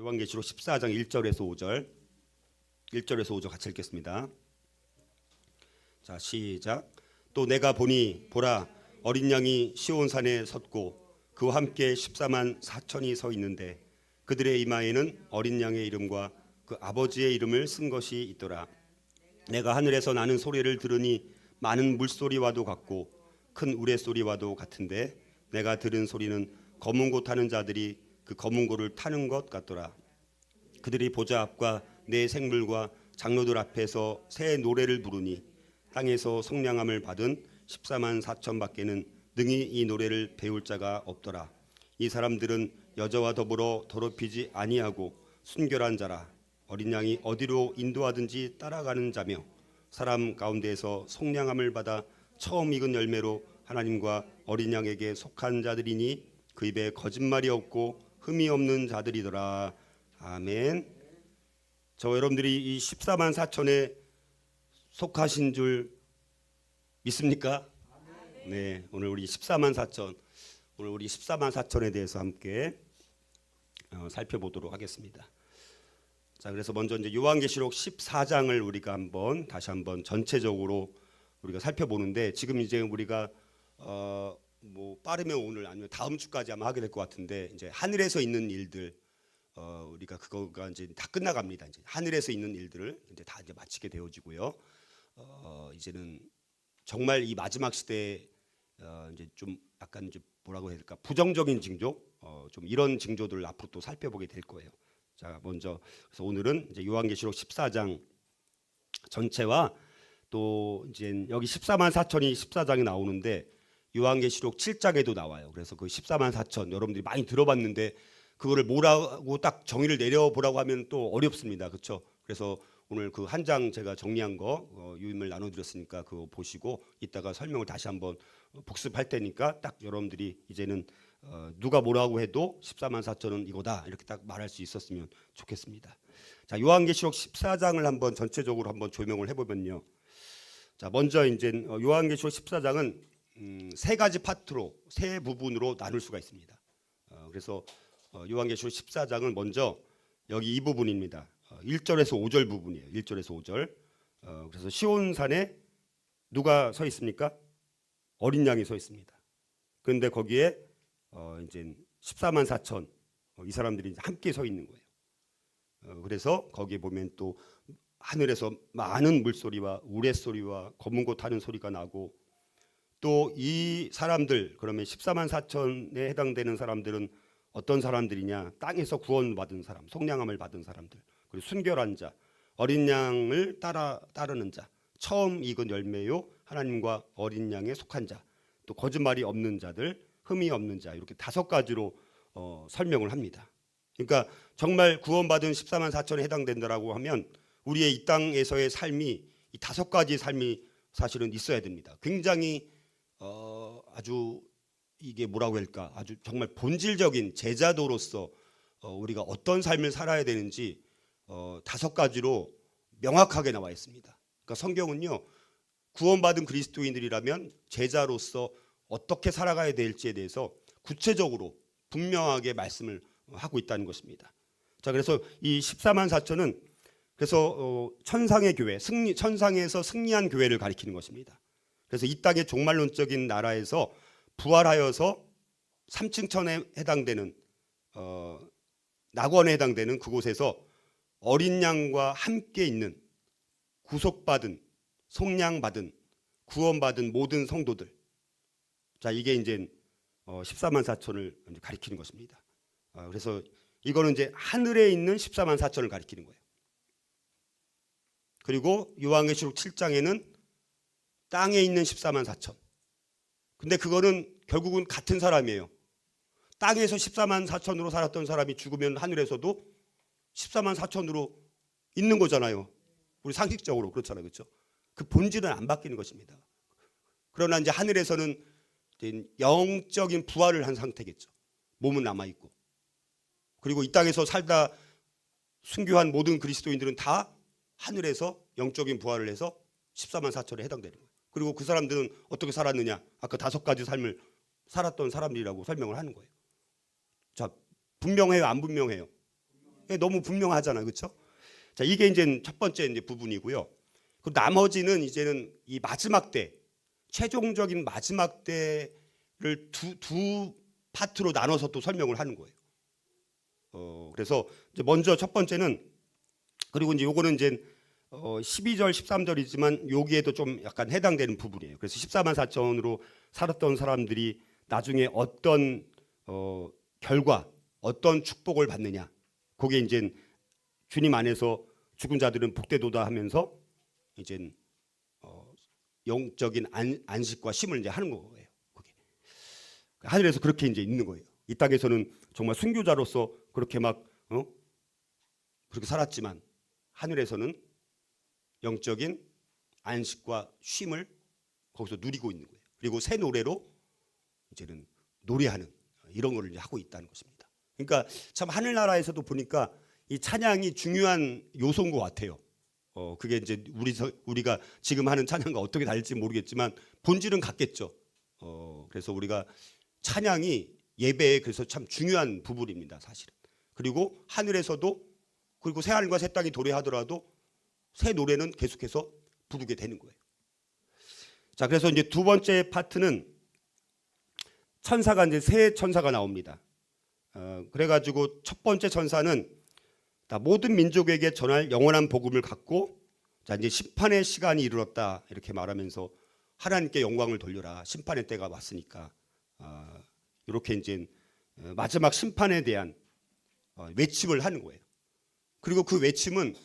요한계시록 14장 1절에서 5절 1절에서 5절 같이 읽겠습니다. 자, 시작. 또 내가 보니 보라 어린 양이 시온산에 섰고 그와 함께 14만 4천이 서 있는데 그들의 이마에는 어린 양의 이름과 그 아버지의 이름을 쓴 것이 있더라. 내가 하늘에서 나는 소리를 들으니 많은 물소리와도 같고 큰 우레소리와도 같은데 내가 들은 소리는 검은 고 타는 자들이 그 검은 고를 타는 것 같더라. 그들이 보좌 앞과 네 생물과 장로들 앞에서 새 노래를 부르니 땅에서 속량함을 받은 14만 4천 밖에는 능히 이 노래를 배울 자가 없더라. 이 사람들은 여자와 더불어 더럽히지 아니하고 순결한 자라. 어린 양이 어디로 인도하든지 따라가는 자며 사람 가운데에서 속량함을 받아 처음 익은 열매로 하나님과 어린 양에게 속한 자들이니 그 입에 거짓말이 없고 흠이 없는 자들이더라. 아멘. 저 여러분들이 이 14만 4천에 속하신 줄 믿습니까? 네, 오늘 우리 14만 4천, 오늘 우리 14만 4천에 대해서 함께 살펴보도록 하겠습니다. 자, 그래서 먼저 이제 요한계시록 14장을 우리가 다시 한번 전체적으로 우리가 살펴보는데 지금 이제 우리가 뭐 빠르면 오늘 아니면 다음 주까지 아마 하게 될 것 같은데 이제 하늘에서 있는 일들 우리가 그거가 이제 다 끝나갑니다. 이제 하늘에서 있는 일들을 이제 다 이제 마치게 되어지고요. 이제는 정말 이 마지막 시대에 이제 좀 약간 이제 뭐라고 해야 될까 부정적인 징조, 좀 이런 징조들을 앞으로 또 살펴보게 될 거예요. 자, 먼저 그래서 오늘은 이제 요한계시록 14장 전체와 또 이제 여기 14만 4천이 14장에 나오는데 요한계시록 7장에도 나와요. 그래서 그 14만 4천 여러분들이 많이 들어봤는데 그거를 뭐라고 딱 정의를 내려보라고 하면 또 어렵습니다. 그렇죠? 그래서 오늘 그 한 장 제가 정리한 거 유임을 나눠드렸으니까 그거 보시고 이따가 설명을 다시 한번 복습할 테니까 딱 여러분들이 이제는 누가 뭐라고 해도 14만 4천은 이거다 이렇게 딱 말할 수 있었으면 좋겠습니다. 자, 요한계시록 14장을 한번 전체적으로 한번 조명을 해보면요. 자, 먼저 이제 요한계시록 14장은 세 가지 파트로 세 부분으로 나눌 수가 있습니다. 그래서 요한계시록 14장은 먼저 여기 이 부분입니다. 1절에서 5절 부분이에요. 1절에서 5절. 그래서 시온산에 누가 서 있습니까? 어린 양이 서 있습니다. 그런데 거기에 이제 14만 4천 이 사람들이 함께 서 있는 거예요. 그래서 거기에 보면 또 하늘에서 많은 물소리와 우레소리와 검은 고 타는 소리가 나고 또 이 사람들 그러면 14만 4천에 해당되는 사람들은 어떤 사람들이냐? 땅에서 구원받은 사람, 속량함을 받은 사람들, 그리고 순결한 자, 어린 양을 따르는 자, 처음 익은 열매요 하나님과 어린 양에 속한 자, 또 거짓말이 없는 자들, 흠이 없는 자 이렇게 다섯 가지로 설명을 합니다. 그러니까 정말 구원받은 14만 4천에 해당된다라고 하면 우리의 이 땅에서의 삶이 이 다섯 가지 삶이 사실은 있어야 됩니다. 굉장히 아주 이게 뭐라고 할까 아주 정말 본질적인 제자도로서 우리가 어떤 삶을 살아야 되는지 다섯 가지로 명확하게 나와 있습니다. 그러니까 성경은요 구원받은 그리스도인들이라면 제자로서 어떻게 살아가야 될지에 대해서 구체적으로 분명하게 말씀을 하고 있다는 것입니다. 자, 그래서 이 14만 4천은 그래서 천상의 교회, 천상에서 승리한 교회를 가리키는 것입니다. 그래서 이 땅의 종말론적인 나라에서 부활하여서 3층 천에 해당되는 낙원에 해당되는 그곳에서 어린 양과 함께 있는 구속받은 속량받은 구원받은 모든 성도들. 자, 이게 이제 14만 4천을 가리키는 것입니다. 그래서 이거는 이제 하늘에 있는 14만 4천을 가리키는 거예요. 그리고 요한계시록 7장에는 땅에 있는 14만 4천. 근데 그거는 결국은 같은 사람이에요. 땅에서 14만 4천으로 살았던 사람이 죽으면 하늘에서도 14만 4천으로 있는 거잖아요. 우리 상식적으로 그렇잖아요. 그렇죠? 그 본질은 안 바뀌는 것입니다. 그러나 이제 하늘에서는 이제 영적인 부활을 한 상태겠죠. 몸은 남아있고. 그리고 이 땅에서 살다 순교한 모든 그리스도인들은 다 하늘에서 영적인 부활을 해서 14만 4천에 해당되는 거예요. 그리고 그 사람들은 어떻게 살았느냐? 아까 다섯 가지 삶을 살았던 사람들이라고 설명을 하는 거예요. 자, 분명해요? 안 분명해요? 너무 분명하잖아요, 그렇죠? 자, 이게 이제 첫 번째 이제 부분이고요. 그 나머지는 이제는 이 마지막 때, 최종적인 마지막 때를 두 파트로 나눠서 또 설명을 하는 거예요. 그래서 이제 먼저 첫 번째는, 그리고 이제 요거는 이제 12절, 13절이지만 여기에도 좀 약간 해당되는 부분이에요. 그래서 14만 4천으로 살았던 사람들이 나중에 어떤 결과, 어떤 축복을 받느냐. 그게 이제 주님 안에서 죽은 자들은 복되도다 하면서 이제 영적인 안식과 쉼을 이제 하는 거예요. 그게 하늘에서 그렇게 이제 있는 거예요. 이 땅에서는 정말 순교자로서 그렇게 막 그렇게 살았지만 하늘에서는 영적인 안식과 쉼을 거기서 누리고 있는 거예요. 그리고 새 노래로 이제는 노래하는 이런 걸 이제 하고 있다는 것입니다. 그러니까 참 하늘나라에서도 보니까 이 찬양이 중요한 요소인 것 같아요. 그게 이제 우리가 지금 하는 찬양과 어떻게 다를지 모르겠지만 본질은 같겠죠. 그래서 우리가 찬양이 예배에 그래서 참 중요한 부분입니다, 사실은. 그리고 하늘에서도, 그리고 새 하늘과 새 땅이 도래하더라도 새 노래는 계속해서 부르게 되는 거예요. 자, 그래서 이제 두 번째 파트는 천사가 이제 새 천사가 나옵니다. 그래가지고 첫 번째 천사는 모든 민족에게 전할 영원한 복음을 갖고, 자, 이제 심판의 시간이 이르렀다 이렇게 말하면서 하나님께 영광을 돌려라, 심판의 때가 왔으니까, 이렇게 이제 마지막 심판에 대한 외침을 하는 거예요. 그리고 그 외침은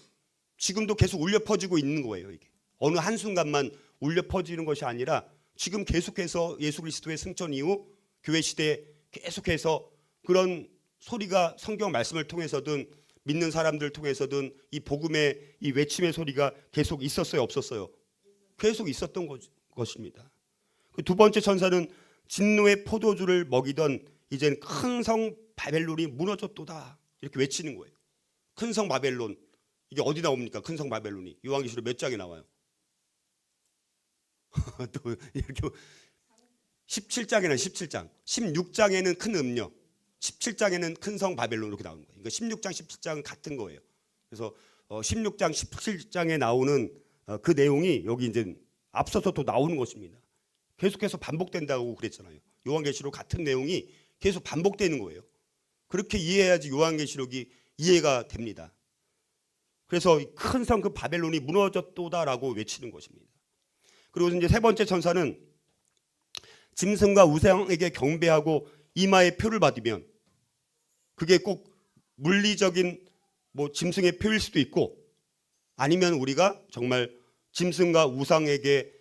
지금도 계속 울려 퍼지고 있는 거예요. 이게 어느 한순간만 울려 퍼지는 것이 아니라 지금 계속해서 예수 그리스도의 승천 이후 교회 시대에 계속해서 그런 소리가 성경 말씀을 통해서든 믿는 사람들 통해서든 이 복음의 이 외침의 소리가 계속 있었어요, 없었어요? 계속 있었던 것입니다. 그 두 번째 천사는 진노의 포도주를 먹이던 이젠 큰 성 바벨론이 무너졌도다 이렇게 외치는 거예요. 큰 성 바벨론, 이게 어디 나옵니까? 큰 성 바벨론이 요한계시록 몇 장에 나와요? 또 이렇게 17장에는 17장, 16장에는 큰 음녀, 17장에는 큰 성 바벨론 이렇게 나오는 거예요. 그러니까 16장, 17장은 같은 거예요. 그래서 16장, 17장에 나오는 그 내용이 여기 이제 앞서서 또 나오는 것입니다. 계속해서 반복된다고 그랬잖아요. 요한계시록 같은 내용이 계속 반복되는 거예요. 그렇게 이해해야지 요한계시록이 이해가 됩니다. 그래서 큰 성 그 바벨론이 무너졌도다라고 외치는 것입니다. 그리고 이제 세 번째 천사는 짐승과 우상에게 경배하고 이마에 표를 받으면, 그게 꼭 물리적인 뭐 짐승의 표일 수도 있고, 아니면 우리가 정말 짐승과 우상에게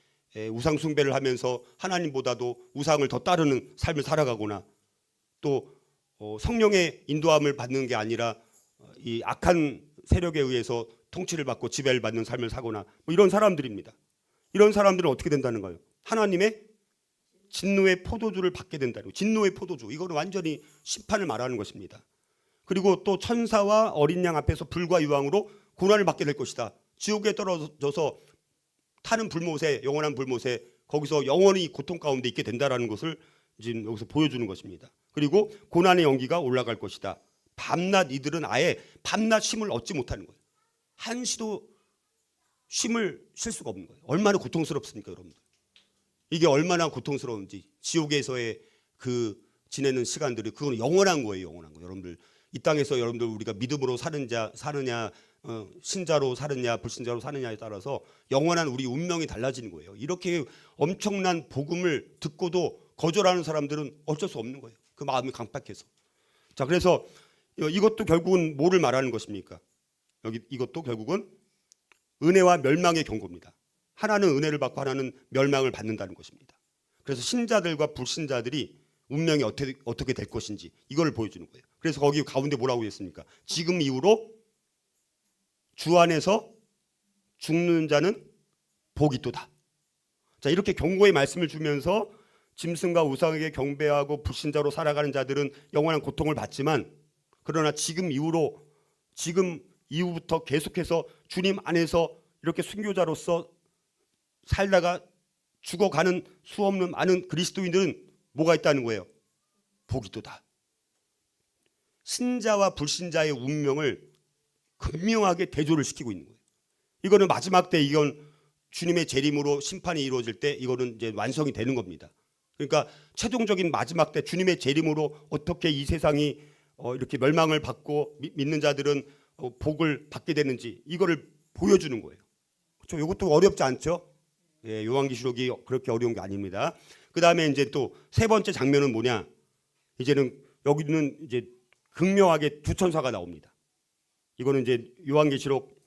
우상 숭배를 하면서 하나님보다도 우상을 더 따르는 삶을 살아가거나, 또 성령의 인도함을 받는 게 아니라 이 악한 세력에 의해서 통치를 받고 지배를 받는 삶을 사거나 뭐 이런 사람들입니다. 이런 사람들은 어떻게 된다는 거예요? 하나님의 진노의 포도주를 받게 된다는 거예요. 진노의 포도주, 이거는 완전히 심판을 말하는 것입니다. 그리고 또 천사와 어린 양 앞에서 불과 유황으로 고난을 받게 될 것이다. 지옥에 떨어져서 타는 불못에, 영원한 불못에 거기서 영원히 고통 가운데 있게 된다라는 것을 지금 여기서 보여주는 것입니다. 그리고 고난의 연기가 올라갈 것이다. 밤낮 이들은 아예 밤낮 쉼을 얻지 못하는 거예요. 한시도 쉼을 쉴 수가 없는 거예요. 얼마나 고통스럽습니까, 여러분들? 이게 얼마나 고통스러운지, 지옥에서의 그 지내는 시간들이 그건 영원한 거예요, 영원한 거. 여러분들 이 땅에서 여러분들 우리가 믿음으로 사느냐, 신자로 사느냐, 불신자로 사느냐에 따라서 영원한 우리 운명이 달라지는 거예요. 이렇게 엄청난 복음을 듣고도 거절하는 사람들은 어쩔 수 없는 거예요. 그 마음이 강팍해서. 자, 그래서 이것도 결국은 뭐를 말하는 것입니까? 이것도 결국은 은혜와 멸망의 경고입니다. 하나는 은혜를 받고 하나는 멸망을 받는다는 것입니다. 그래서 신자들과 불신자들이 운명이 어떻게 될 것인지 이걸 보여주는 거예요. 그래서 거기 가운데 뭐라고 했습니까? 지금 이후로 주 안에서 죽는 자는 복이 있도다. 자, 이렇게 경고의 말씀을 주면서 짐승과 우상에게 경배하고 불신자로 살아가는 자들은 영원한 고통을 받지만, 그러나 지금 이후부터 계속해서 주님 안에서 이렇게 순교자로서 살다가 죽어가는 수없는 많은 그리스도인들은 뭐가 있다는 거예요? 복이 있도다. 신자와 불신자의 운명을 극명하게 대조를 시키고 있는 거예요. 이거는 마지막 때 이건 주님의 재림으로 심판이 이루어질 때 이거는 이제 완성이 되는 겁니다. 그러니까 최종적인 마지막 때 주님의 재림으로 어떻게 이 세상이 이렇게 멸망을 받고 믿는 자들은 복을 받게 되는지 이거를 보여주는 거예요. 그렇죠? 이것도 어렵지 않죠? 예, 요한계시록이 그렇게 어려운 게 아닙니다. 그 다음에 이제 또 세 번째 장면은 뭐냐? 이제는 여기는 이제 극명하게 두 천사가 나옵니다. 이거는 이제 요한계시록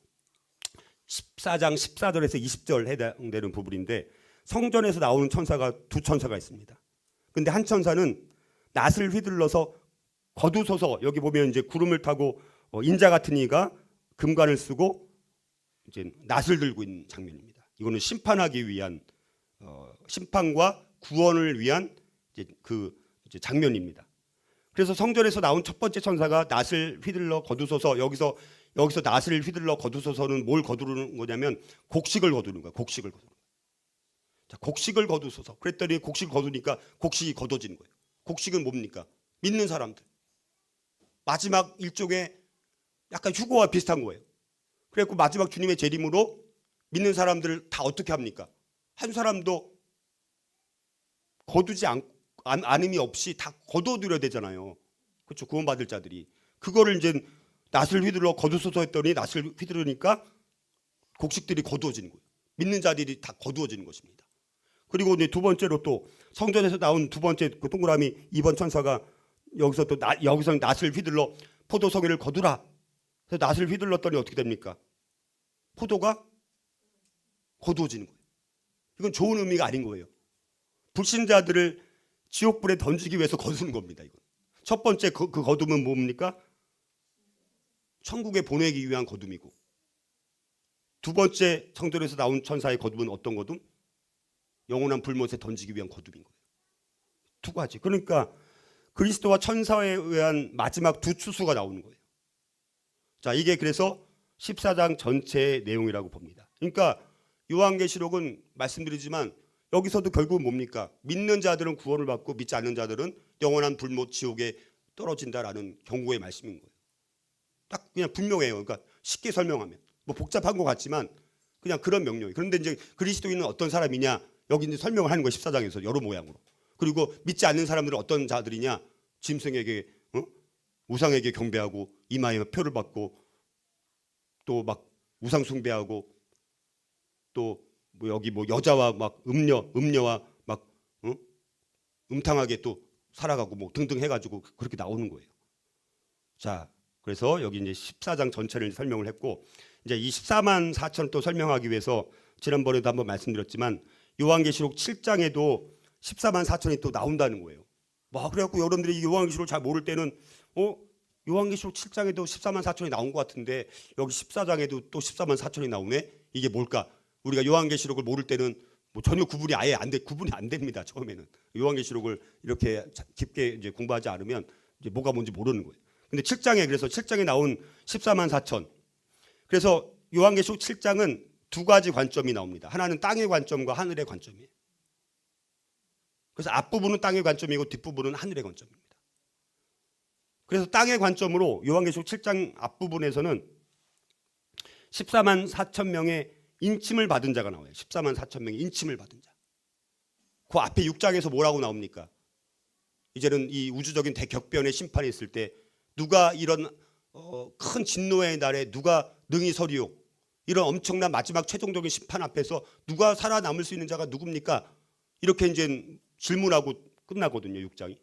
14장 14절에서 20절 해당되는 부분인데 성전에서 나오는 천사가 두 천사가 있습니다. 근데 한 천사는 낫을 휘둘러서 거두소서, 여기 보면 이제 구름을 타고 인자 같은 이가 금관을 쓰고 이제 낫을 들고 있는 장면입니다. 이거는 심판하기 위한 심판과 구원을 위한 이제 장면입니다. 그래서 성전에서 나온 첫 번째 천사가 낫을 휘둘러 거두소서, 여기서 낫을 휘둘러 거두소서는 뭘 거두는 거냐면 곡식을 거두는 거예요. 곡식을 거두는 거예요. 자, 곡식을 거두소서. 그랬더니 곡식을 거두니까 곡식이 거둬지는 거예요. 곡식은 뭡니까? 믿는 사람들. 마지막 일종의 약간 휴거와 비슷한 거예요. 그래갖고 마지막 주님의 재림으로 믿는 사람들을 다 어떻게 합니까? 한 사람도 거두지 않음이 없이 다 거둬들여야 되잖아요. 그렇죠? 구원받을 자들이. 그거를 이제 낫을 휘둘러 거두소서 했더니 낫을 휘두르니까 곡식들이 거두어지는 거예요. 믿는 자들이 다 거두어지는 것입니다. 그리고 이제 두 번째로 또 성전에서 나온 두 번째 그 동그라미 2번 천사가 여기서 낫을 휘둘러 포도송이를 거두라. 그래서 낫을 휘둘렀더니 어떻게 됩니까? 포도가 거두어지는 거예요. 이건 좋은 의미가 아닌 거예요. 불신자들을 지옥불에 던지기 위해서 거두는 겁니다. 이건. 첫 번째 그 거둠은 뭡니까? 천국에 보내기 위한 거둠이고, 두 번째 성전에서 나온 천사의 거둠은 어떤 거둠? 영원한 불못에 던지기 위한 거둠인 거예요. 두 가지. 그러니까 그리스도와 천사에 의한 마지막 두 추수가 나오는 거예요. 자, 이게 그래서 14장 전체의 내용이라고 봅니다. 그러니까 요한계시록은 말씀드리지만 여기서도 결국은 뭡니까? 믿는 자들은 구원을 받고 믿지 않는 자들은 영원한 불못 지옥에 떨어진다라는 경고의 말씀인 거예요. 딱 그냥 분명해요. 그러니까 쉽게 설명하면 뭐 복잡한 것 같지만 그냥 그런 명령이에요. 그런데 이제 그리스도인은 어떤 사람이냐? 여기 이제 설명을 하는 거예요. 14장에서 여러 모양으로. 그리고 믿지 않는 사람들은 어떤 자들이냐? 짐승에게 우상에게 경배하고 이마에 표를 받고 또 막 우상 숭배하고 또 뭐 여기 뭐 여자와 막 음녀와 막 음탕하게 또 살아가고 뭐 등등 해가지고 그렇게 나오는 거예요. 자, 그래서 여기 이제 14장 전체를 설명을 했고 이제 이 14만 4천 또 설명하기 위해서 지난번에도 한번 말씀드렸지만 요한계시록 7장에도 14만 4천이 또 나온다는 거예요. 뭐 그래갖고 여러분들이 요한계시록 잘 모를 때는 요한계시록 7장에도 14만 4천이 나온 것 같은데 여기 14장에도 또 14만 4천이 나오네. 이게 뭘까? 우리가 요한계시록을 모를 때는 뭐 전혀 구분이 안 됩니다. 처음에는 요한계시록을 이렇게 깊게 이제 공부하지 않으면 이제 뭐가 뭔지 모르는 거예요. 근데 7장에 그래서 7장에 나온 14만 4천. 그래서 요한계시록 7장은 두 가지 관점이 나옵니다. 하나는 땅의 관점과 하늘의 관점이에요. 그래서 앞부분은 땅의 관점이고 뒷부분은 하늘의 관점입니다. 그래서 땅의 관점으로 요한계시록 7장 앞부분에서는 14만 4천 명의 인침을 받은 자가 나와요. 14만 4천 명의 인침을 받은 자. 그 앞에 6장에서 뭐라고 나옵니까? 이제는 이 우주적인 대격변의 심판이 있을 때 누가 이런 큰 진노의 날에 누가 능히 서리요? 이런 엄청난 마지막 최종적인 심판 앞에서 누가 살아남을 수 있는 자가 누굽니까? 이렇게 이제 질문하고 끝나거든요. 6장이.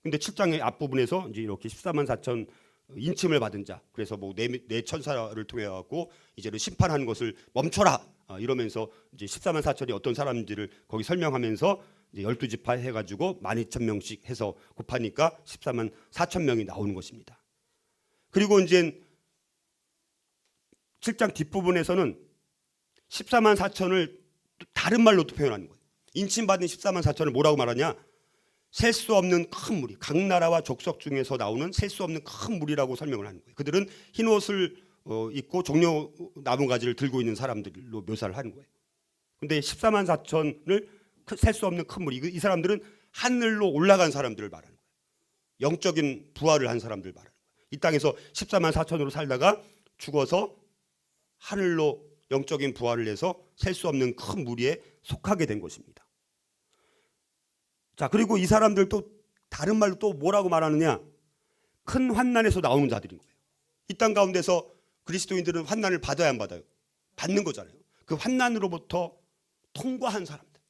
근데 7장의 앞부분에서 이제 이렇게 14만 4천 인침을 받은 자, 그래서 뭐 네 천사를 통해 갖고 이제는 심판하는 것을 멈춰라 이러면서 이제 14만 4천이 어떤 사람들을 거기 설명하면서 이제 12지파 해가지고 12,000명씩 해서 곱하니까 14만 4천 명이 나오는 것입니다. 그리고 이제 7장 뒷부분에서는 14만 4천을 다른 말로 또 표현하는 거예요. 인침받은 14만 4천을 뭐라고 말하냐? 셀 수 없는 큰 무리, 각 나라와 족속 중에서 나오는 셀 수 없는 큰 무리라고 설명을 하는 거예요. 그들은 흰 옷을 입고 종려 나무가지를 들고 있는 사람들로 묘사를 하는 거예요. 근데 14만 4천을 셀 수 없는 큰 무리, 이 사람들은 하늘로 올라간 사람들을 말하는 거예요. 영적인 부활을 한 사람들 말하는 거예요. 이 땅에서 14만 4천으로 살다가 죽어서 하늘로 영적인 부활을 해서 셀 수 없는 큰 무리에 속하게 된 것입니다. 자, 그리고 이 사람들도 다른 말로 또 뭐라고 말하느냐? 큰 환난에서 나오는 자들인 거예요. 이 땅 가운데서 그리스도인들은 환난을 받아야 안 받아요? 받는 거잖아요. 그 환난으로부터 통과한 사람들,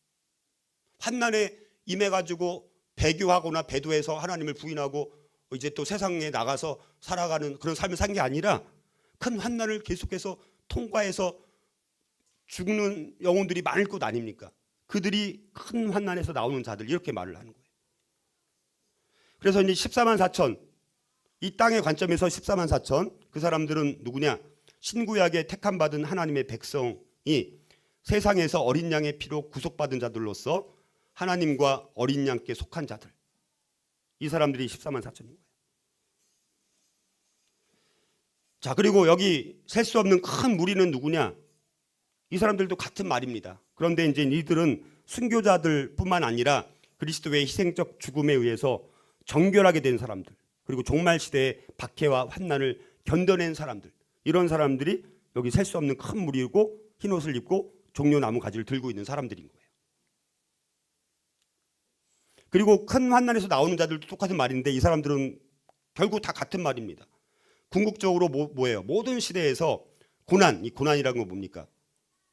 환난에 임해가지고 배교하거나 배도해서 하나님을 부인하고 이제 또 세상에 나가서 살아가는 그런 삶을 산 게 아니라 큰 환난을 계속해서 통과해서 죽는 영혼들이 많을 것 아닙니까? 그들이 큰 환난에서 나오는 자들, 이렇게 말을 하는 거예요. 그래서 이제 14만 4천, 이 땅의 관점에서 14만 4천, 그 사람들은 누구냐? 신구약에 택함받은 하나님의 백성이 세상에서 어린 양의 피로 구속받은 자들로서 하나님과 어린 양께 속한 자들, 이 사람들이 14만 4천인 거예요. 자, 그리고 여기 셀 수 없는 큰 무리는 누구냐? 이 사람들도 같은 말입니다. 그런데 이제 이들은 순교자들뿐만 아니라 그리스도의 희생적 죽음에 의해서 정결하게 된 사람들, 그리고 종말 시대의 박해와 환난을 견뎌낸 사람들, 이런 사람들이 여기 셀 수 없는 큰 무리고 흰 옷을 입고 종려나무 가지를 들고 있는 사람들인 거예요. 그리고 큰 환난에서 나오는 자들도 똑같은 말인데 이 사람들은 결국 다 같은 말입니다. 궁극적으로 뭐예요? 모든 시대에서 고난, 이 고난이라는 건 뭡니까?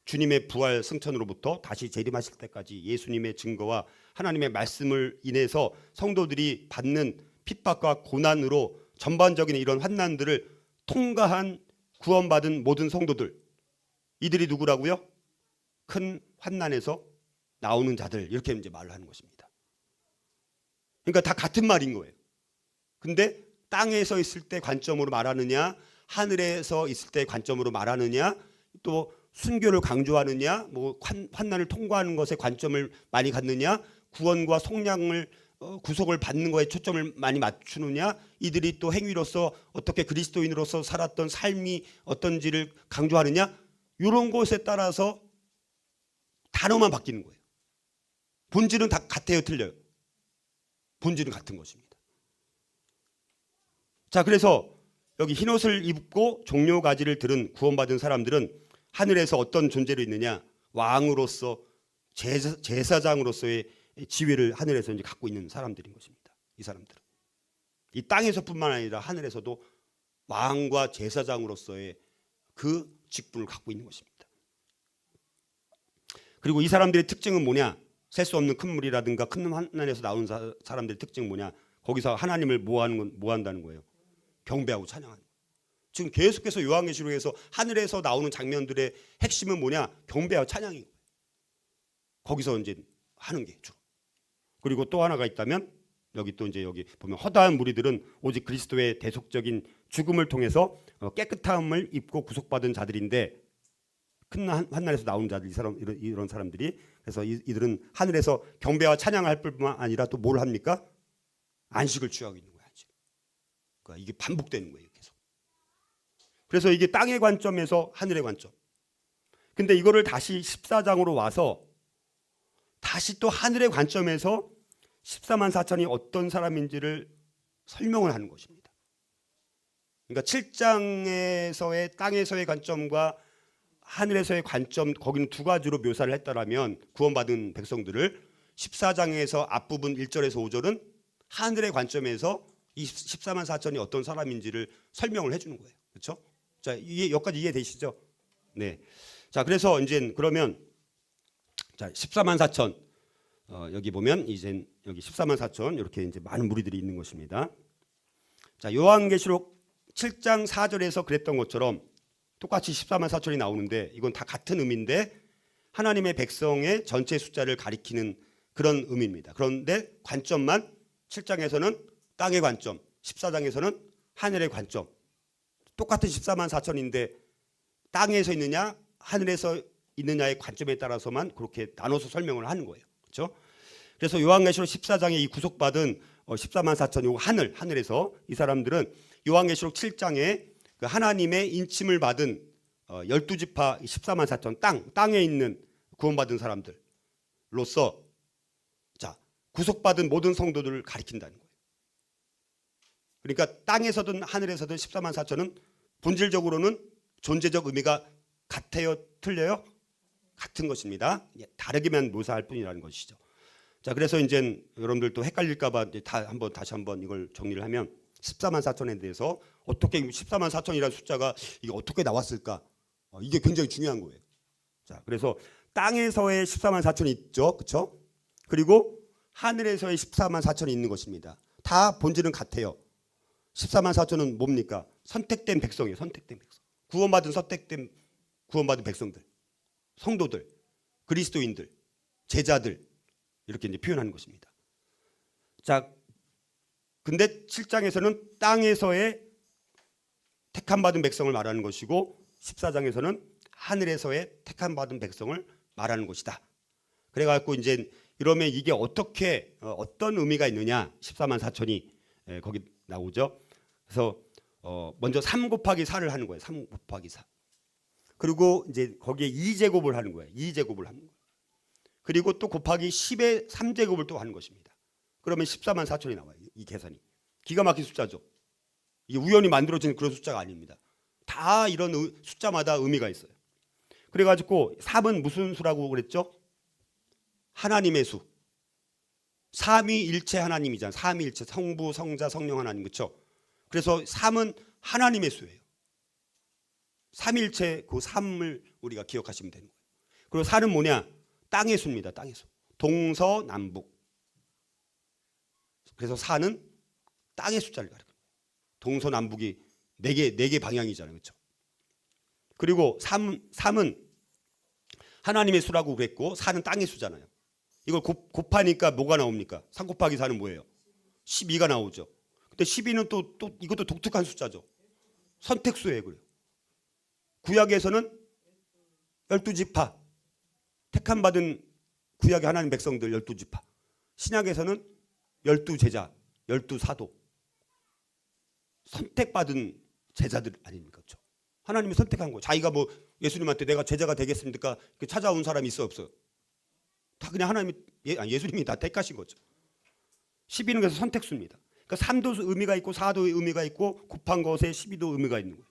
주님의 부활 승천으로부터 다시 재림하실 때까지 예수님의 증거와 하나님의 말씀을 인해서 성도들이 받는 핍박과 고난으로 전반적인 이런 환난들을 통과한 구원받은 모든 성도들, 이들이 누구라고요? 큰 환난에서 나오는 자들, 이렇게 이제 말을 하는 것입니다. 그러니까 다 같은 말인 거예요. 근데 땅에서 있을 때 관점으로 말하느냐, 하늘에서 있을 때 관점으로 말하느냐, 또 순교를 강조하느냐, 뭐 환난을 통과하는 것에 관점을 많이 갖느냐, 구원과 속량을 구속을 받는 거에 초점을 많이 맞추느냐, 이들이 또 행위로서 어떻게 그리스도인으로서 살았던 삶이 어떤지를 강조하느냐, 이런 것에 따라서 단어만 바뀌는 거예요. 본질은 다 같아요, 틀려요? 본질은 같은 것입니다. 자, 그래서 여기 흰옷을 입고 종려가지를 들은 구원받은 사람들은 하늘에서 어떤 존재로 있느냐? 왕으로서, 제사장으로서의 지위를 하늘에서 이제 갖고 있는 사람들인 것입니다. 이 사람들은 이 땅에서뿐만 아니라 하늘에서도 왕과 제사장으로서의 그 직분을 갖고 있는 것입니다. 그리고 이 사람들의 특징은 뭐냐? 셀 수 없는 큰 물이라든가 큰 환난에서 나온 사람들의 특징은 뭐냐? 거기서 하나님을 뭐 한다는 거예요? 경배하고 찬양하는 거예요. 지금 계속해서 요한계시록에서 하늘에서 나오는 장면들의 핵심은 뭐냐? 경배하고 찬양인 거예요. 거기서 이제 하는 게 주로. 그리고 또 하나가 있다면 여기 보면 허다한 무리들은 오직 그리스도의 대속적인 죽음을 통해서 깨끗함을 입고 구속받은 자들인데, 큰 환난에서 나오는 자들, 이런 사람들이, 그래서 이들은 하늘에서 경배와 찬양할 뿐만 아니라 또 뭘 합니까? 안식을 취하고 있는 거예요. 안식. 그러니까 이게 반복되는 거예요, 계속. 그래서 이게 땅의 관점에서 하늘의 관점. 근데 이거를 다시 14장으로 와서 다시 또 하늘의 관점에서 14만 4천이 어떤 사람인지를 설명을 하는 것입니다. 그러니까 7장에서의 땅에서의 관점과 하늘에서의 관점, 거기는 두 가지로 묘사를 했더라면 구원받은 백성들을 14장에서 앞부분 1절에서 5절은 하늘의 관점에서 이 14만 4천이 어떤 사람인지를 설명을 해주는 거예요. 그렇죠? 자, 여기까지 이해되시죠? 네. 자, 그래서 이제 그러면 자, 14만 4천 여기 보면 이제 여기 14만 4천 이렇게 이제 많은 무리들이 있는 것입니다. 자, 요한계시록 7장 4절에서 그랬던 것처럼 똑같이 14만 4천이 나오는데 이건 다 같은 의미인데 하나님의 백성의 전체 숫자를 가리키는 그런 의미입니다. 그런데 관점만 7장에서는 땅의 관점, 14장에서는 하늘의 관점. 똑같은 14만 4천인데 땅에서 있느냐 하늘에서 있느냐의 관점에 따라서만 그렇게 나눠서 설명을 하는 거예요. 그렇죠? 그래서 요한계시록 14장에 이 구속받은 14만 4천 요 하늘에서 이 사람들은 요한계시록 7장에 그 하나님의 인침을 받은 12지파 14만 4천 땅에 있는 구원받은 사람들로서 자, 구속받은 모든 성도들을 가리킨다는 거예요. 그러니까 땅에서든 하늘에서든 14만 4천은 본질적으로는 존재적 의미가 같아요, 틀려요? 같은 것입니다. 다르게만 묘사할 뿐이라는 것이죠. 자, 그래서 이제 여러분들 또 헷갈릴까봐 다시 한번 이걸 정리를 하면 14만 4천에 대해서 어떻게 14만 4천이라는 숫자가 이게 어떻게 나왔을까? 이게 굉장히 중요한 거예요. 자, 그래서 땅에서의 14만 4천이 있죠, 그렇죠? 그리고 하늘에서의 14만 4천이 있는 것입니다. 다 본질은 같아요. 14만 4천은 뭡니까? 선택된 백성이에요. 선택된 백성. 구원받은 백성들, 성도들, 그리스도인들, 제자들 이렇게 이제 표현하는 것입니다. 자, 근데 7장에서는 땅에서의 택함 받은 백성을 말하는 것이고 14장에서는 하늘에서의 택함 받은 백성을 말하는 것이다. 그래갖고 이제 이러면 이게 어떻게 어떤 의미가 있느냐? 14만 4천이 거기 나오죠. 그래서 먼저 3 곱하기 4를 하는 거예요. 3 곱하기 4. 그리고 이제 거기에 2제곱을 하는 거예요. 2제곱을 하는 거예요. 그리고 또 곱하기 10의 3제곱을 또 하는 것입니다. 그러면 14만 4천이 나와요. 이 계산이. 기가 막힌 숫자죠. 이게 우연히 만들어진 그런 숫자가 아닙니다. 다 이런 숫자마다 의미가 있어요. 그래가지고 3은 무슨 수라고 그랬죠? 하나님의 수. 삼위일체 하나님이잖아요. 삼위일체 성부, 성자, 성령 하나님, 그렇죠? 그래서 3은 하나님의 수예요. 삼일체 그 3을 우리가 기억하시면 되는 거예요. 그리고 4는 뭐냐? 땅의 수입니다. 땅의 수. 동서남북. 그래서 4는 땅의 숫자를 가리켜요. 동서남북이 4개 방향이잖아요. 그렇죠? 그리고 3은 하나님의 수라고 그랬고 4는 땅의 수잖아요. 이걸 곱하니까 뭐가 나옵니까? 3 곱하기 4는 뭐예요? 12가 나오죠. 근데 12는 또 이것도 독특한 숫자죠. 선택수예요. 그래요. 구약에서는 12지파 택함 받은 구약의 하나님 백성들 12지파. 신약에서는 12제자, 12사도. 선택받은 제자들 아닙니까? 그렇죠? 하나님이 선택한 거예요. 자기가 뭐 예수님한테 내가 제자가 되겠습니까? 찾아온 사람이 있어 없어요? 다 그냥 하나님이 예수님이 다 택하신 거죠. 12는 그래서 선택수입니다. 그러니까 3도 의미가 있고 4도 의미가 있고 곱한 것에 12도 의미가 있는 거예요.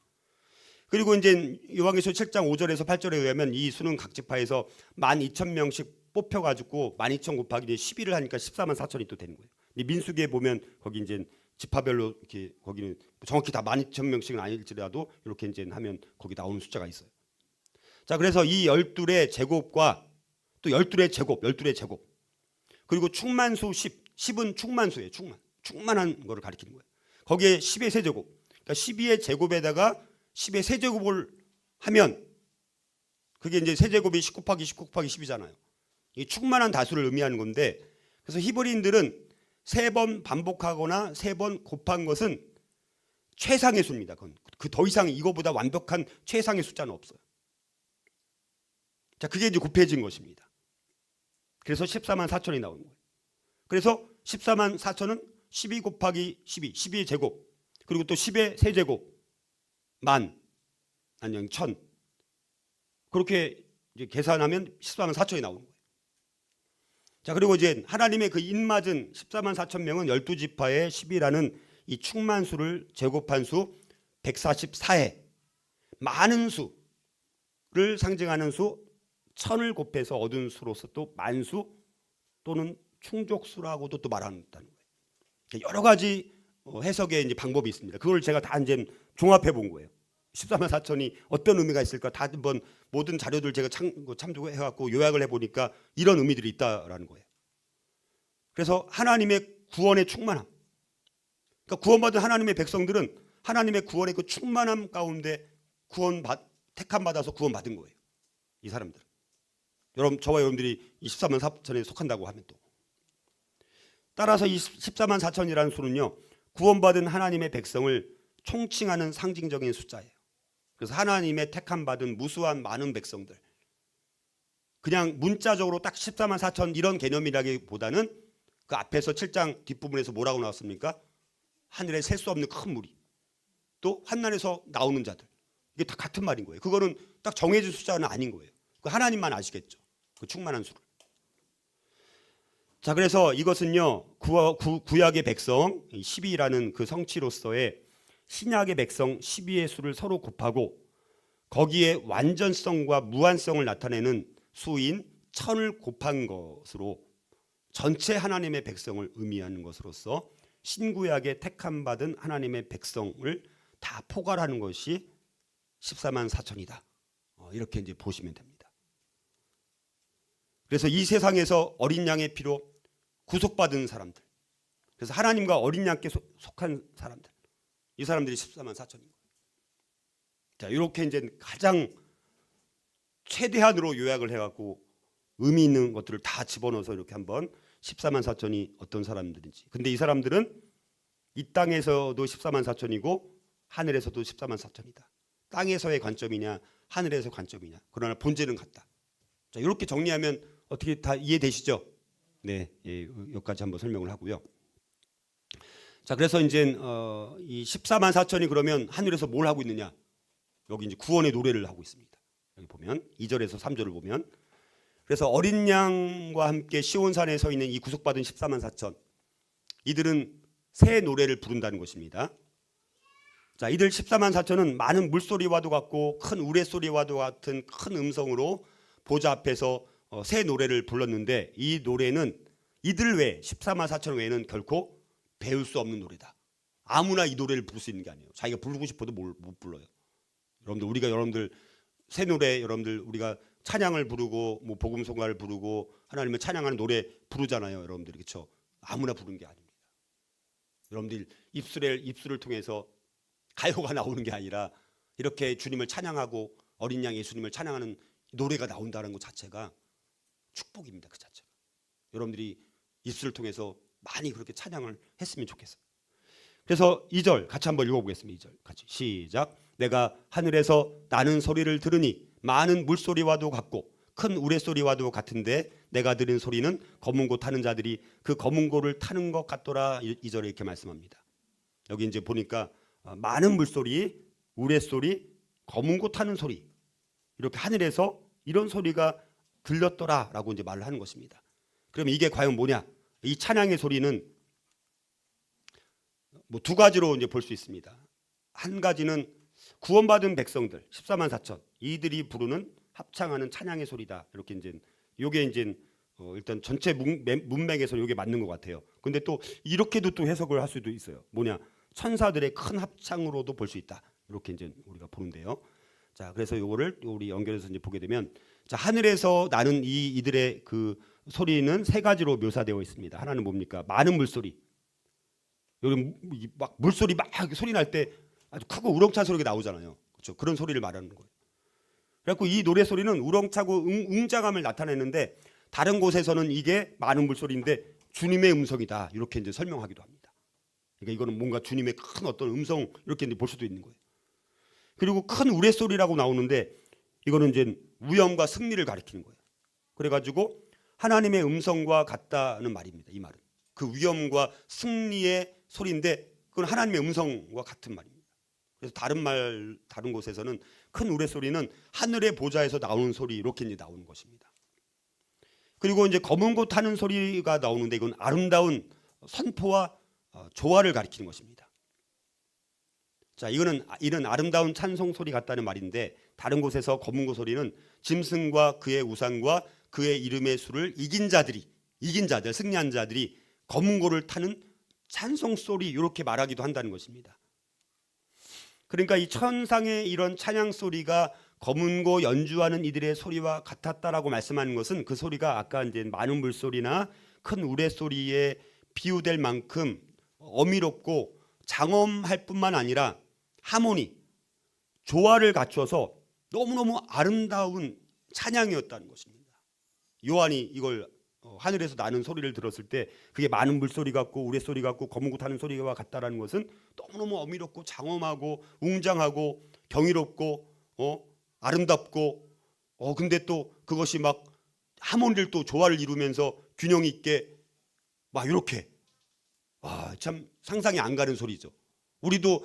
그리고 이제 요한계시록 7장 5절에서 8절에 의하면 이 수는 각 지파에서 12,000명씩 뽑혀가지고 12,000 곱하기 12를 하니까 14만 4천이 또 되는 거예요. 민수기에 보면 거기 이제 지파별로 이렇게 거기는 정확히 다 12,000명씩은 아닐지라도 이렇게 이제 하면 거기 나오는 숫자가 있어요. 자, 그래서 이 12의 제곱과 또 12의 제곱 그리고 충만수 10은 충만수예요. 충만한 거를 가리키는 거예요. 거기에 10의 세제곱, 그러니까 12의 제곱에다가 10의 세제곱을 하면 그게 이제 세제곱이 10 곱하기 10 곱하기 10이잖아요. 이 충만한 다수를 의미하는 건데, 그래서 히브리인들은 3번 반복하거나 3번 곱한 것은 최상의 수입니다. 그 더 이상 이거보다 완벽한 최상의 숫자는 없어요. 자, 그게 이제 곱해진 것입니다. 그래서 14만 4천이 나오는 거예요. 그래서 14만 4천은 12 곱하기 12의 제곱, 그리고 또 10의 세제곱, 만, 아니면 천. 그렇게 이제 계산하면 14만 4천이 나오는 거예요. 자, 그리고 이제 하나님의 그 입맞은 14만 4천 명은 12지파의 10이라는 이 충만수를 제곱한 수 144에 많은 수를 상징하는 수 1000을 곱해서 얻은 수로서 또 만수 또는 충족수라고도 또 말한다는 거예요. 여러 가지 해석의 이제 방법이 있습니다. 그걸 제가 다 이제 종합해 본 거예요. 14만 4천이 어떤 의미가 있을까? 다 한번 모든 자료들 제가 참조해 갖고 요약을 해 보니까 이런 의미들이 있다라는 거예요. 그래서 하나님의 구원의 충만함. 그러니까 구원받은 하나님의 백성들은 하나님의 구원의 그 충만함 가운데 택함 받아서 구원받은 거예요. 이 사람들. 여러분, 저와 여러분들이 이 14만 4천에 속한다고 하면 또. 따라서 이 14만 4천이라는 수는요, 구원받은 하나님의 백성을 총칭하는 상징적인 숫자예요. 그래서 하나님의 택함 받은 무수한 많은 백성들. 그냥 문자적으로 딱 14만 4천 이런 개념이라기보다는 그 앞에서 7장 뒷부분에서 뭐라고 나왔습니까? 하늘에 셀 수 없는 큰 무리. 또 환난에서 나오는 자들. 이게 다 같은 말인 거예요. 그거는 딱 정해진 숫자는 아닌 거예요. 그 하나님만 아시겠죠. 그 충만한 수를. 자, 그래서 이것은요, 구약의 백성 12라는 그 성취로서의 신약의 백성 12의 수를 서로 곱하고 거기에 완전성과 무한성을 나타내는 수인 1000을 곱한 것으로 전체 하나님의 백성을 의미하는 것으로서 신구약에 택함 받은 하나님의 백성을 다 포괄하는 것이 14만 4천이다. 이렇게 이제 보시면 됩니다. 그래서 이 세상에서 어린 양의 피로 구속받은 사람들, 그래서 하나님과 어린 양께 속한 사람들, 이 사람들이 14만 4천인 거예요. 자, 이렇게 이제 가장 최대한으로 요약을 해갖고 의미 있는 것들을 다 집어넣어서 이렇게 한번 14만 4천이 어떤 사람들인지. 근데 이 사람들은 이 땅에서도 14만 4천이고 하늘에서도 14만 4천이다. 땅에서의 관점이냐 하늘에서의 관점이냐. 그러나 본질은 같다. 자, 이렇게 정리하면 어떻게 다 이해되시죠? 네, 예, 여기까지 한번 설명을 하고요. 자, 그래서 이제 이 14만 4천이 그러면 하늘에서 뭘 하고 있느냐? 여기 이제 구원의 노래를 하고 있습니다. 여기 보면 2절에서 3절을 보면, 그래서 어린 양과 함께 시온산에 서 있는 이 구속받은 14만 4천, 이들은 새 노래를 부른다는 것입니다. 자, 이들 14만 4천은 많은 물소리와도 같고 큰 우레소리와도 같은 큰 음성으로 보좌 앞에서 새 노래를 불렀는데, 이 노래는 이들 외에 14만 4천 외에는 결코 배울 수 없는 노래다. 아무나 이 노래를 부를 수 있는 게 아니에요. 자기가 부르고 싶어도 못 불러요. 여러분들 새 노래, 여러분들 우리가 찬양을 부르고 뭐 복음성가를 부르고 하나님을 찬양하는 노래 부르잖아요. 여러분들 그렇죠? 아무나 부르는 게 아닙니다. 여러분들 입술을 통해서 가요가 나오는 게 아니라 이렇게 주님을 찬양하고 어린 양 예수님을 찬양하는 노래가 나온다는 것 자체가 축복입니다. 그 자체가. 여러분들이 입술을 통해서 많이 그렇게 찬양을 했으면 좋겠어요. 그래서 2절 같이 한번 읽어보겠습니다. 2절 같이 시작. 내가 하늘에서 나는 소리를 들으니 많은 물소리와도 같고 큰 우레소리와도 같은데 내가 들은 소리는 검은 고 타는 자들이 그 검은 고를 타는 것 같더라. 2절에 이렇게 말씀합니다. 여기 이제 보니까 많은 물소리, 우레소리, 검은 고 타는 소리, 이렇게 하늘에서 이런 소리가 들렸더라라고 이제 말을 하는 것입니다. 그럼 이게 과연 뭐냐? 이 찬양의 소리는 뭐 두 가지로 이제 볼 수 있습니다. 한 가지는 구원받은 백성들 14만 4천 이들이 부르는 합창하는 찬양의 소리다. 이렇게 이제 요게 이제 일단 전체 문맥에서 요게 맞는 것 같아요. 근데 또 이렇게도 또 해석을 할 수도 있어요. 뭐냐? 천사들의 큰 합창으로도 볼 수 있다. 이렇게 이제 우리가 보는데요. 자, 그래서 요거를 우리 연결해서 이제 보게 되면, 자, 하늘에서 나는 이들의 그 소리는 세 가지로 묘사되어 있습니다. 하나는 뭡니까? 많은 물소리. 여기 막 물소리 막 소리 날 때 아주 크고 우렁찬 소리가 나오잖아요. 그렇죠? 그런 소리를 말하는 거예요. 그래갖고 이 노래 소리는 우렁차고 웅장함을 나타내는데, 다른 곳에서는 이게 많은 물소리인데 주님의 음성이다. 이렇게 이제 설명하기도 합니다. 그러니까 이거는 뭔가 주님의 큰 어떤 음성 이렇게 이제 볼 수도 있는 거예요. 그리고 큰 우레소리라고 나오는데 이거는 이제 위엄과 승리를 가리키는 거예요. 그래가지고 하나님의 음성과 같다는 말입니다. 이 말은 그 위엄과 승리의 소리인데 그건 하나님의 음성과 같은 말입니다. 그래서 다른 곳에서는 큰 우레소리는 하늘의 보좌에서 나오는 소리 이렇게 이제 나오는 것입니다. 그리고 이제 검은 고 타는 소리가 나오는데 이건 아름다운 선포와 조화를 가리키는 것입니다. 자, 이런 아름다운 찬송 소리 같다는 말인데, 다른 곳에서 검은 고 소리는 짐승과 그의 우상과 그의 이름의 수를 이긴 자들, 승리한 자들이 검은 고를 타는 찬송 소리 이렇게 말하기도 한다는 것입니다. 그러니까 이 천상의 이런 찬양 소리가 검은 고 연주하는 이들의 소리와 같았다라고 말씀하는 것은 그 소리가 아까 이제 많은 물소리나 큰 우레 소리에 비유될 만큼 어미롭고 장엄할 뿐만 아니라 하모니, 조화를 갖춰서 너무너무 아름다운 찬양이었다는 것입니다. 요한이 이걸 하늘에서 나는 소리를 들었을 때 그게 많은 물소리 같고 우레소리 같고 검은 고 타는 소리와 같다라는 것은 너무너무 어미롭고 장엄하고 웅장하고 경이롭고 아름답고 근데 또 그것이 막 하모니를 또 조화를 이루면서 균형 있게 막 이렇게 참 상상이 안 가는 소리죠. 우리도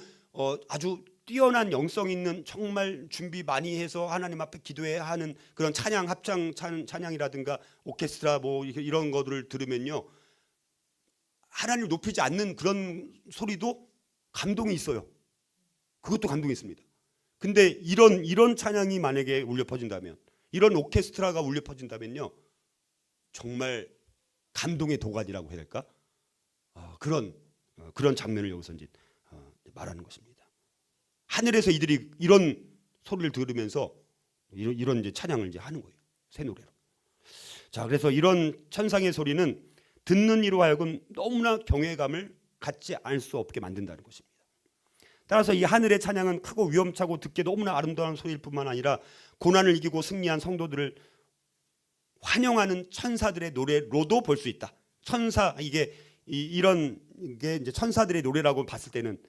아주 뛰어난 영성 있는 정말 준비 많이 해서 하나님 앞에 기도해야 하는 그런 찬양 합창 찬양이라든가 오케스트라 뭐 이런 것들을 들으면요, 하나님을 높이지 않는 그런 소리도 감동이 있어요. 그것도 감동했습니다. 근데 이런 찬양이 만약에 울려 퍼진다면, 이런 오케스트라가 울려 퍼진다면요, 정말 감동의 도가니라고 해야 될까? 그런 장면을 여기서 이제 말하는 것입니다. 하늘에서 이들이 이런 소리를 들으면서 이런 이제 찬양을 이제 하는 거예요. 새 노래로. 자, 그래서 이런 천상의 소리는 듣는 이로 하여금 너무나 경외감을 갖지 않을 수 없게 만든다는 것입니다. 따라서 이 하늘의 찬양은 크고 위험차고 듣기에 너무나 아름다운 소리일 뿐만 아니라 고난을 이기고 승리한 성도들을 환영하는 천사들의 노래로도 볼 수 있다. 이런 게 이제 천사들의 노래라고 봤을 때는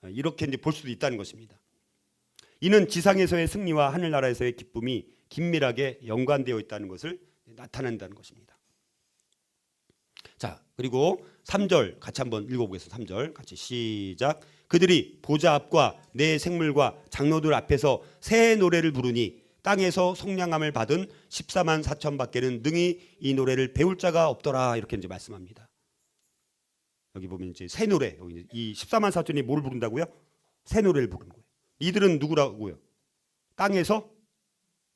이렇게 이제 볼 수도 있다는 것입니다. 이는 지상에서의 승리와 하늘나라에서의 기쁨이 긴밀하게 연관되어 있다는 것을 나타낸다는 것입니다. 자, 그리고 3절 같이 한번 읽어보겠습니다. 3절 같이 시작. 그들이 보좌 앞과 내 생물과 장로들 앞에서 새 노래를 부르니 땅에서 속량함을 받은 14만 4천 밖에는 능히 이 노래를 배울 자가 없더라. 이렇게 이제 말씀합니다. 여기 보면 이제 새 노래, 여기 이 14만 4천이 뭘 부른다고요? 새 노래를 부르는 거예요. 이들은 누구라고요? 땅에서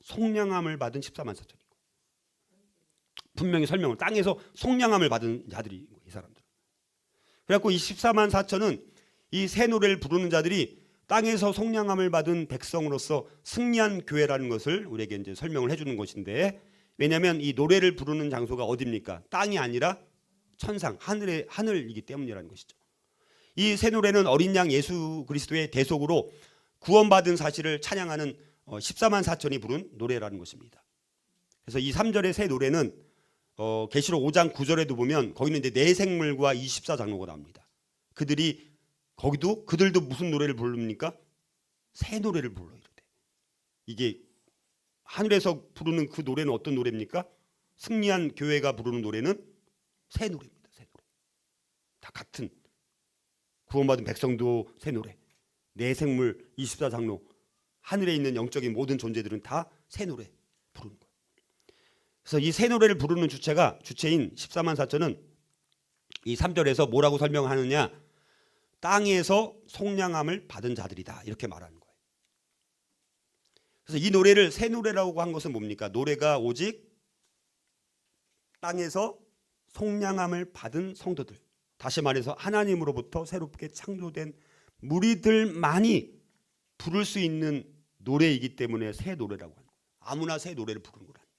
속량함을 받은 14만 4천이고, 분명히 설명을, 땅에서 속량함을 받은 자들이 이 사람들. 그래갖고 이 14만 4천은 이 새 노래를 부르는 자들이 땅에서 속량함을 받은 백성으로서 승리한 교회라는 것을 우리에게 이제 설명을 해주는 것인데, 왜냐하면 이 노래를 부르는 장소가 어디입니까? 땅이 아니라 천상, 하늘이기 때문이라는 것이죠. 이 새 노래는 어린 양 예수 그리스도의 대속으로 구원받은 사실을 찬양하는 14만 4천이 부른 노래라는 것입니다. 그래서 이 3절의 새 노래는 계시록 5장 9절에도 보면 거기는 이제 내 생물과 24장로가 나옵니다. 그들도 무슨 노래를 부릅니까? 새 노래를 불러요. 이게 하늘에서 부르는 그 노래는 어떤 노래입니까? 승리한 교회가 부르는 노래는 새 노래입니다. 새 노래. 다 같은, 구원받은 백성도 새 노래, 내 생물 24장로, 하늘에 있는 영적인 모든 존재들은 다 새 노래 부르는 거예요. 그래서 이 새 노래를 부르는 주체인 14만 4천은 이 3절에서 뭐라고 설명하느냐? 땅에서 속량함을 받은 자들이다, 이렇게 말하는 거예요. 그래서 이 노래를 새 노래라고 한 것은 뭡니까? 노래가 오직 땅에서 속량함을 받은 성도들, 다시 말해서 하나님으로부터 새롭게 창조된 무리들만이 부를 수 있는 노래이기 때문에 새 노래라고 하는 거예요. 아무나 새 노래를 부르는 건 아닙니다.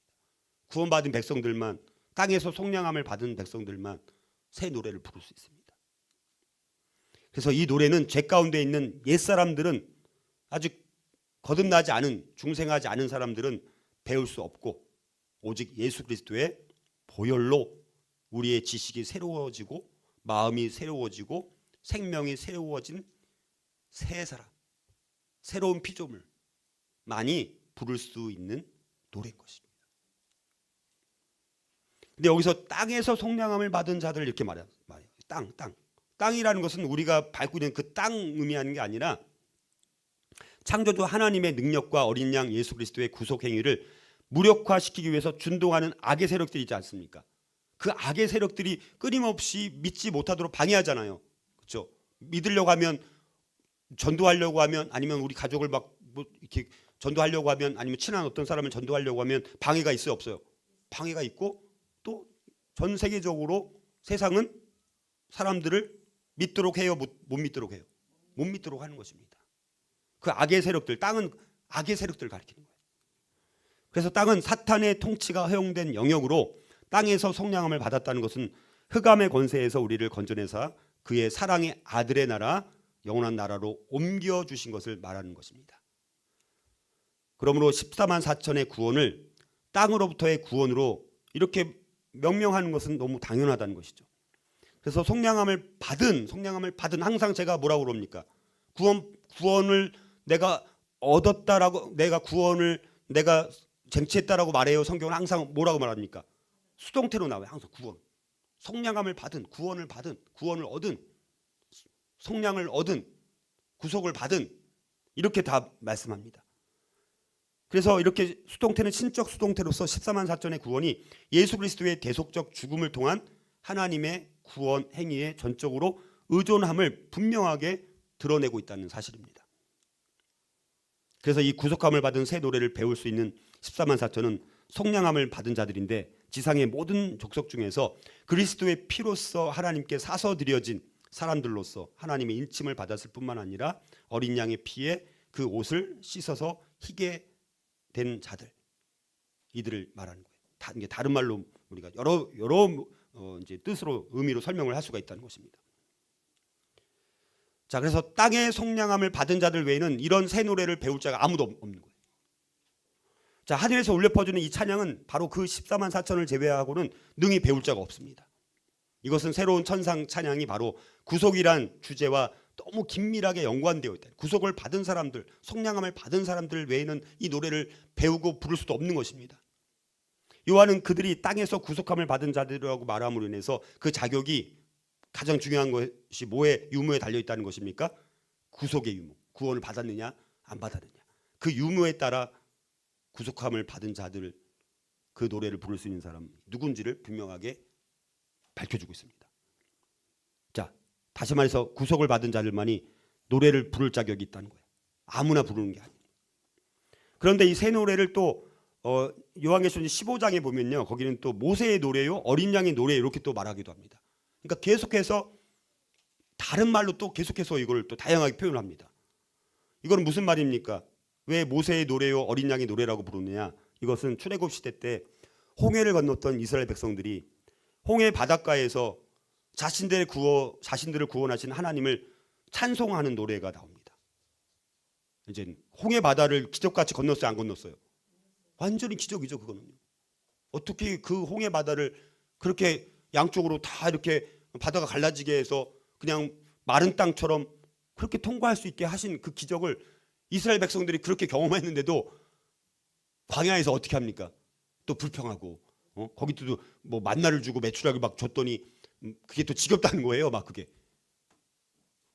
구원받은 백성들만, 땅에서 속량함을 받은 백성들만 새 노래를 부를 수 있습니다. 그래서 이 노래는 죄 가운데 있는 옛사람들은, 아직 거듭나지 않은, 중생하지 않은 사람들은 배울 수 없고, 오직 예수 그리스도의 보혈로 우리의 지식이 새로워지고 마음이 새로워지고 생명이 새로워진 새 사람, 새로운 피조물만이 부를 수 있는 노래인 것입니다. 근데 여기서 땅에서 속량함을 받은 자들 이렇게 말해요. 땅이라는 것은 우리가 밟고 있는 그 땅 의미하는 게 아니라 창조주 하나님의 능력과 어린 양 예수 그리스도의 구속 행위를 무력화시키기 위해서 준동하는 악의 세력들이 있지 않습니까? 그 악의 세력들이 끊임없이 믿지 못하도록 방해하잖아요. 그렇죠? 믿으려고 하면, 전도하려고 하면, 아니면 우리 가족을 막 이렇게 전도하려고 하면, 아니면 친한 어떤 사람을 전도하려고 하면 방해가 있어요, 없어요? 방해가 있고, 또 전 세계적으로 세상은 사람들을 믿도록 해요, 못 믿도록 해요? 못 믿도록 하는 것입니다. 그 악의 세력들, 땅은 악의 세력들을 가리키는 거예요. 그래서 땅은 사탄의 통치가 허용된 영역으로 땅에서 속량함을 받았다는 것은 흑암의 권세에서 우리를 건져내사 그의 사랑의 아들의 나라, 영원한 나라로 옮겨주신 것을 말하는 것입니다. 그러므로 14만 4천의 구원을 땅으로부터의 구원으로 이렇게 명명하는 것은 너무 당연하다는 것이죠. 그래서 속량함을 받은, 항상 제가 뭐라고 그럽니까? 구원을 내가 얻었다라고, 내가 쟁취했다라고 말해요. 성경은 항상 뭐라고 말합니까? 수동태로 나와요. 항상 구원. 속량함을 받은, 구원을 얻은, 속량을 얻은, 구속을 받은, 이렇게 다 말씀합니다. 그래서 이렇게 수동태는 신적 수동태로서 14만 4천의 구원이 예수 그리스도의 대속적 죽음을 통한 하나님의 구원 행위에 전적으로 의존함을 분명하게 드러내고 있다는 사실입니다. 그래서 이 구속함을 받은 새 노래를 배울 수 있는 14만 4천은 속량함을 받은 자들인데 지상의 모든 족속 중에서 그리스도의 피로써 하나님께 사서 드려진 사람들로서 하나님의 인침을 받았을 뿐만 아니라 어린 양의 피에 그 옷을 씻어서 희게 된 자들, 이들을 말하는 거예요. 이게 다른 말로 우리가 여러 이제 뜻으로 의미로 설명을 할 수가 있다는 것입니다. 자, 그래서 땅의 속량함을 받은 자들 외에는 이런 새 노래를 배울 자가 아무도 없는 거예요. 자, 하늘에서 울려 퍼주는 이 찬양은 바로 그 14만 4천을 제외하고는 능히 배울 자가 없습니다. 이것은 새로운 천상 찬양이 바로 구속이란 주제와 너무 긴밀하게 연관되어 있다. 구속을 받은 사람들, 속량함을 받은 사람들 외에는 이 노래를 배우고 부를 수도 없는 것입니다. 요한은 그들이 땅에서 구속함을 받은 자들이라고 말함으로 인해서 그 자격이 가장 중요한 것이 뭐에 유무에 달려 있다는 것입니까? 구속의 유무. 구원을 받았느냐 안 받았느냐. 그 유무에 따라 구속함을 받은 자들, 그 노래를 부를 수 있는 사람 누군지를 분명하게 밝혀주고 있습니다. 자, 다시 말해서 구속을 받은 자들만이 노래를 부를 자격이 있다는 거예요. 아무나 부르는 게 아니에요. 그런데 이 새 노래를 또 요한계시록 15장에 보면요, 거기는 또 모세의 노래요, 어린 양의 노래 이렇게 또 말하기도 합니다. 그러니까 계속해서 다른 말로 또 계속해서 이걸 또 다양하게 표현합니다. 이건 무슨 말입니까? 왜 모세의 노래요, 어린 양의 노래라고 부르느냐? 이것은 출애굽 시대 때 홍해를 건넜던 이스라엘 백성들이 홍해 바닷가에서 자신들을 구원하신 하나님을 찬송하는 노래가 나옵니다. 이제 홍해 바다를 기적같이 건넜어요, 안 건넜어요? 완전히 기적이죠, 그거는요. 어떻게 그 홍해 바다를 그렇게 양쪽으로 다 이렇게 바다가 갈라지게 해서 그냥 마른 땅처럼 그렇게 통과할 수 있게 하신 그 기적을 이스라엘 백성들이 그렇게 경험했는데도 광야에서 어떻게 합니까? 또 불평하고 거기도 뭐 만나를 주고 메추라기 막 줬더니 그게 또 지겹다는 거예요, 막 그게.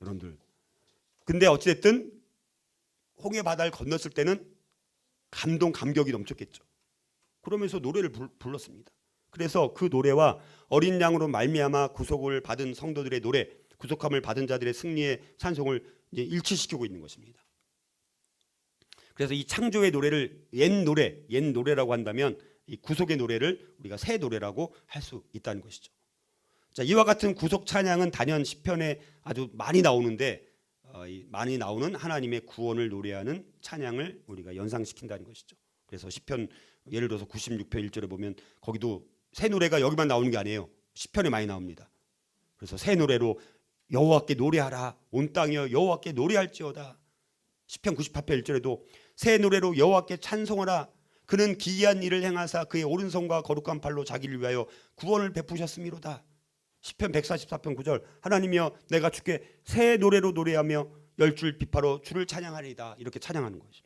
여러분들. 근데 어찌됐든 홍해 바다를 건넜을 때는 감격이 넘쳤겠죠. 그러면서 노래를 불렀습니다. 그래서 그 노래와 어린 양으로 말미암아 구속을 받은 성도들의 노래, 구속함을 받은 자들의 승리의 찬송을 이제 일치시키고 있는 것입니다. 그래서 이 창조의 노래를 옛 노래라고 한다면 이 구속의 노래를 우리가 새 노래라고 할 수 있다는 것이죠. 자, 이와 같은 구속 찬양은 단연 시편에 아주 많이 나오는데 많이 나오는 하나님의 구원을 노래하는 찬양을 우리가 연상시킨다는 것이죠. 그래서 시편 예를 들어서 96편 1절에 보면 거기도 새 노래가 여기만 나오는 게 아니에요. 시편에 많이 나옵니다. 그래서 새 노래로 여호와께 노래하라, 온 땅이여 여호와께 노래할지어다. 시편 98편 1절에도 새 노래로 여호와께 찬송하라, 그는 기이한 일을 행하사 그의 오른손과 거룩한 팔로 자기를 위하여 구원을 베푸셨음이로다. 시편 144편 9절 하나님이여 내가 주께 새 노래로 노래하며 열줄 비파로 주를 찬양하리이다. 이렇게 찬양하는 것입니다.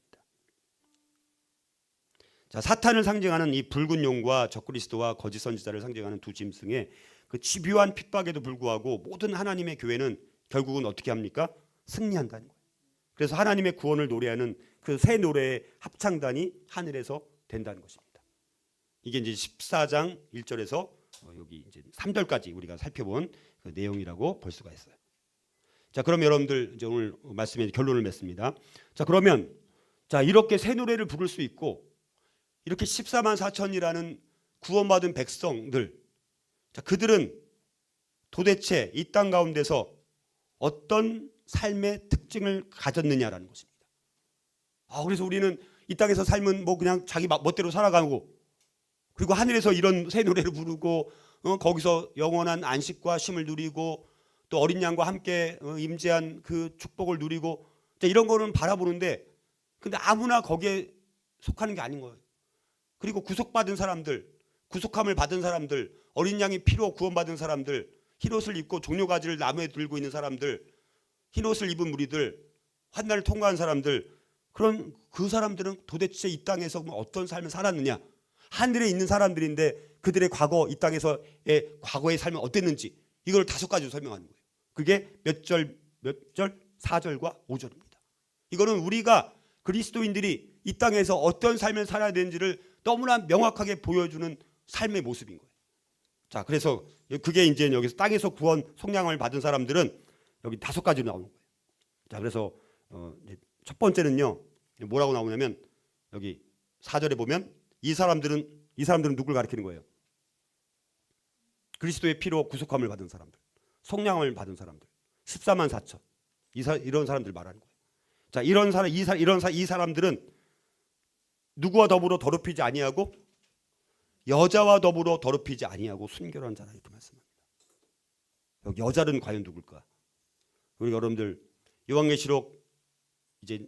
자, 사탄을 상징하는 이 붉은 용과 적그리스도와 거짓 선지자를 상징하는 두 짐승의 그 집요한 핍박에도 불구하고 모든 하나님의 교회는 결국은 어떻게 합니까? 승리한다는 거예요. 그래서 하나님의 구원을 노래하는 그 새 노래의 합창단이 하늘에서 된다는 것입니다. 이게 이제 14장 1절에서 여기 이제 3절까지 우리가 살펴본 그 내용이라고 볼 수가 있어요. 자, 그럼 여러분들 이제 오늘 말씀의 결론을 맺습니다. 자, 그러면 자, 이렇게 새 노래를 부를 수 있고 이렇게 14만 4천이라는 구원받은 백성들, 자, 그들은 도대체 이 땅 가운데서 어떤 삶의 특징을 가졌느냐라는 것입니다. 그래서 우리는 이 땅에서 삶은 뭐 그냥 자기 멋대로 살아가고, 그리고 하늘에서 이런 새 노래를 부르고 거기서 영원한 안식과 쉼을 누리고 또 어린 양과 함께 임재한 그 축복을 누리고, 이런 거는 바라보는데 근데 아무나 거기에 속하는 게 아닌 거예요. 그리고 구속받은 사람들, 구속함을 받은 사람들, 어린 양의 피로 구원받은 사람들, 흰옷을 입고 종려가지를 나무에 들고 있는 사람들, 흰옷을 입은 무리들, 환난을 통과한 사람들, 그런 그 사람들은 도대체 이 땅에서 어떤 삶을 살았느냐? 하늘에 있는 사람들인데 그들의 과거, 이 땅에서의 과거의 삶은 어땠는지 이걸 5가지로 설명하는 거예요. 그게 몇 절, 4절과 5절입니다. 이거는 우리가 그리스도인들이 이 땅에서 어떤 삶을 살아야 되는지를 너무나 명확하게 보여주는 삶의 모습인 거예요. 자, 그래서 그게 이제 여기서 땅에서 구원 속량을 받은 사람들은 여기 5가지로 나오는 거예요. 자, 그래서 첫 번째는요, 뭐라고 나오냐면 여기 4절에 보면 이 사람들은 누굴 가리키는 거예요? 그리스도의 피로 구속함을 받은 사람들, 속량함을 받은 사람들, 14만 4천 이런 사람들 말하는 거예요. 자, 이 사람들은 누구와 더불어 더럽히지 아니하고 여자와 더불어 더럽히지 아니하고 순결한 자라 이렇게 말씀합니다. 여기 여자는 과연 누굴까? 우리 여러분들 요한계시록 이제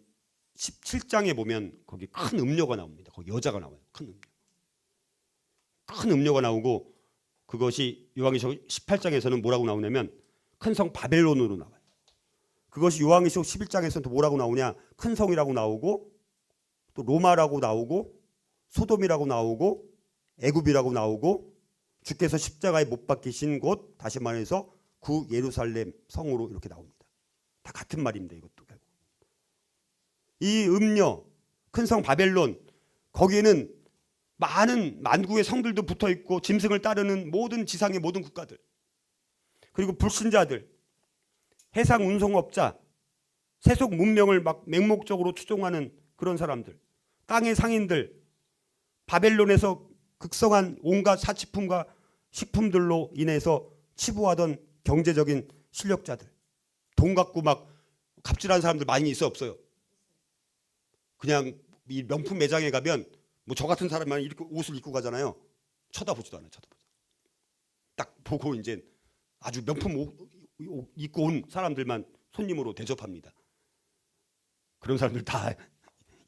17장에 보면 거기 큰 음료가 나옵니다. 거기 여자가 나와요. 큰 음료가 나오고 그것이 요한계시록 18장에서는 뭐라고 나오냐면 큰 성 바벨론으로 나와요. 그것이 요한계시록 11장에서는 또 뭐라고 나오냐? 큰 성이라고 나오고 또 로마라고 나오고 소돔이라고 나오고 애굽이라고 나오고 주께서 십자가에 못 박히신 곳, 다시 말해서 구 예루살렘 성으로 이렇게 나옵니다. 다 같은 말입니다. 이것도 결국. 이 음녀 큰 성 바벨론 거기에는 많은 만국의 성들도 붙어 있고 짐승을 따르는 모든 지상의 모든 국가들, 그리고 불신자들, 해상 운송업자, 세속 문명을 막 맹목적으로 추종하는 그런 사람들, 땅의 상인들, 바벨론에서 극성한 온갖 사치품과 식품들로 인해서 치부하던 경제적인 실력자들, 돈 갖고 막 갑질하는 사람들 많이 있어 없어요? 그냥 이 명품 매장에 가면 뭐 저 같은 사람만 이렇게 옷을 입고 가잖아요. 쳐다보지도 않아요. 딱 보고 이제 아주 명품 옷 입고 온 사람들만 손님으로 대접합니다. 그런 사람들 다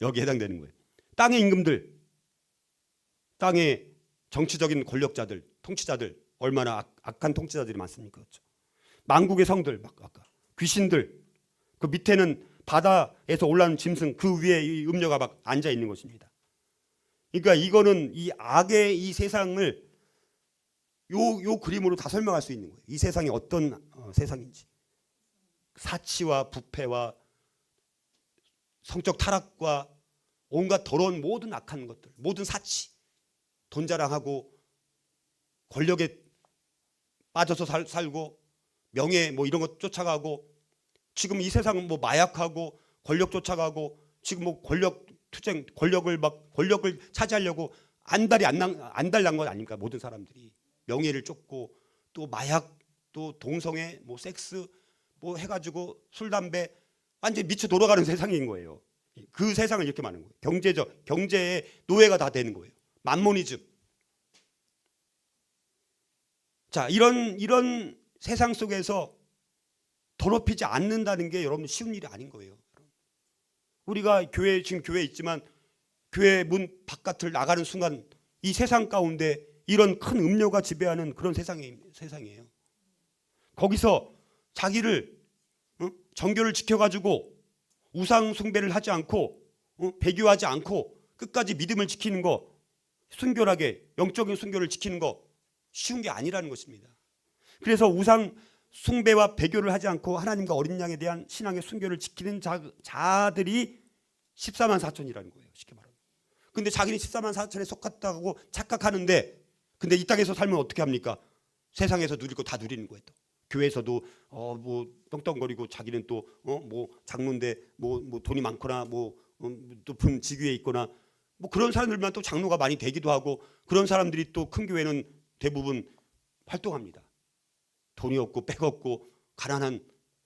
여기에 해당되는 거예요. 땅의 임금들, 땅의 정치적인 권력자들, 통치자들, 얼마나 악한 통치자들이 많습니까? 그렇죠? 만국의 성들, 막 아까 귀신들, 그 밑에는 바다에서 올라오는 짐승, 그 위에 이 음녀가 막 앉아 있는 것입니다. 그러니까 이거는 이 악의 이 세상을 요 그림으로 다 설명할 수 있는 거예요. 이 세상이 어떤 세상인지, 사치와 부패와 성적 타락과 온갖 더러운 모든 악한 것들, 모든 사치, 돈 자랑하고 권력에 빠져서 살고 명예 뭐 이런 것 쫓아가고, 지금 이 세상은 뭐 마약하고 권력 쫓아가고 지금 뭐 권력 투쟁, 권력을 차지하려고 안달난 것 아닙니까? 모든 사람들이 명예를 쫓고 또 마약, 또 동성애, 뭐 섹스 뭐 해가지고 술 담배 완전히 미쳐 돌아가는 세상인 거예요. 그 세상을 이렇게 말하는 거예요. 경제의 노예가 다 되는 거예요. 만모니즘. 자, 이런 세상 속에서 더럽히지 않는다는 게 여러분 쉬운 일이 아닌 거예요. 우리가 지금 교회에 있지만 교회 문 바깥을 나가는 순간 이 세상 가운데 이런 큰 음료가 지배하는 그런 세상이에요. 거기서 자기를 정교를 지켜가지고 우상 숭배를 하지 않고 배교하지 않고 끝까지 믿음을 지키는 거, 순결하게 영적인 순결을 지키는 거 쉬운 게 아니라는 것입니다. 그래서 우상 숭배와 배교를 하지 않고 하나님과 어린 양에 대한 신앙의 순결을 지키는 자들이 14만 4천이라는 거예요. 쉽게 말하면. 근데 자기는 14만 4천에 속했다고 착각하는데, 근데 이 땅에서 살면 어떻게 합니까? 세상에서 누릴 거 다 누리는 거예요. 또 교회에서도 뭐 떵떵거리고 자기는 또 뭐 장로인데 뭐 돈이 많거나 뭐 높은 직위에 있거나 뭐 그런 사람들만 또 장로가 많이 되기도 하고, 그런 사람들이 또 큰 교회는 대부분 활동합니다. 돈이 없고 백 없고 가난한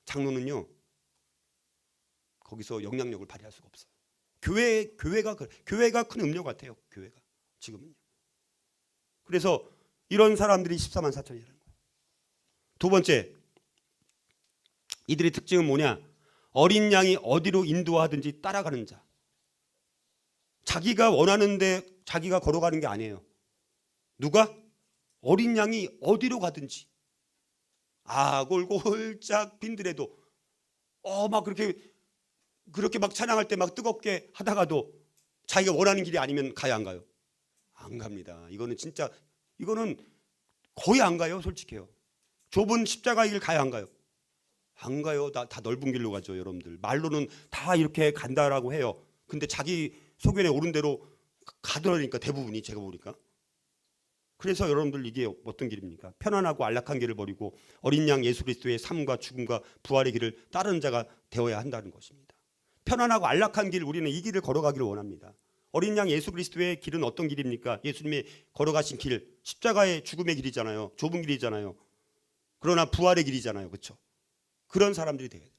장로는요 거기서 영향력을 발휘할 수가 없어요. 교회가 큰 음료 같아요. 교회가 지금은요. 그래서 이런 사람들이 14만 4천이라는 거예요. 두 번째, 이들의 특징은 뭐냐? 어린 양이 어디로 인도하든지 따라가는 자. 자기가 원하는데 자기가 걸어가는 게 아니에요. 누가? 어린 양이 어디로 가든지 골짝 빈들에도 막 그렇게 막 찬양할 때 막 뜨겁게 하다가도 자기가 원하는 길이 아니면 가요, 안 가요? 안 갑니다. 이거는 거의 안 가요, 솔직해요. 좁은 십자가의 길 가요, 안 가요? 안 가요. 다 넓은 길로 가죠, 여러분들. 말로는 다 이렇게 간다라고 해요. 근데 자기 소견에 오른 대로 가더라니까, 대부분이 제가 보니까. 그래서 여러분들 이게 어떤 길입니까? 편안하고 안락한 길을 버리고 어린 양 예수 그리스도의 삶과 죽음과 부활의 길을 따르는 자가 되어야 한다는 것입니다. 편안하고 안락한 길, 우리는 이 길을 걸어가기를 원합니다. 어린 양 예수 그리스도의 길은 어떤 길입니까? 예수님이 걸어가신 길, 십자가의 죽음의 길이잖아요. 좁은 길이잖아요. 그러나 부활의 길이잖아요. 그렇죠? 그런 사람들이 돼야 돼요.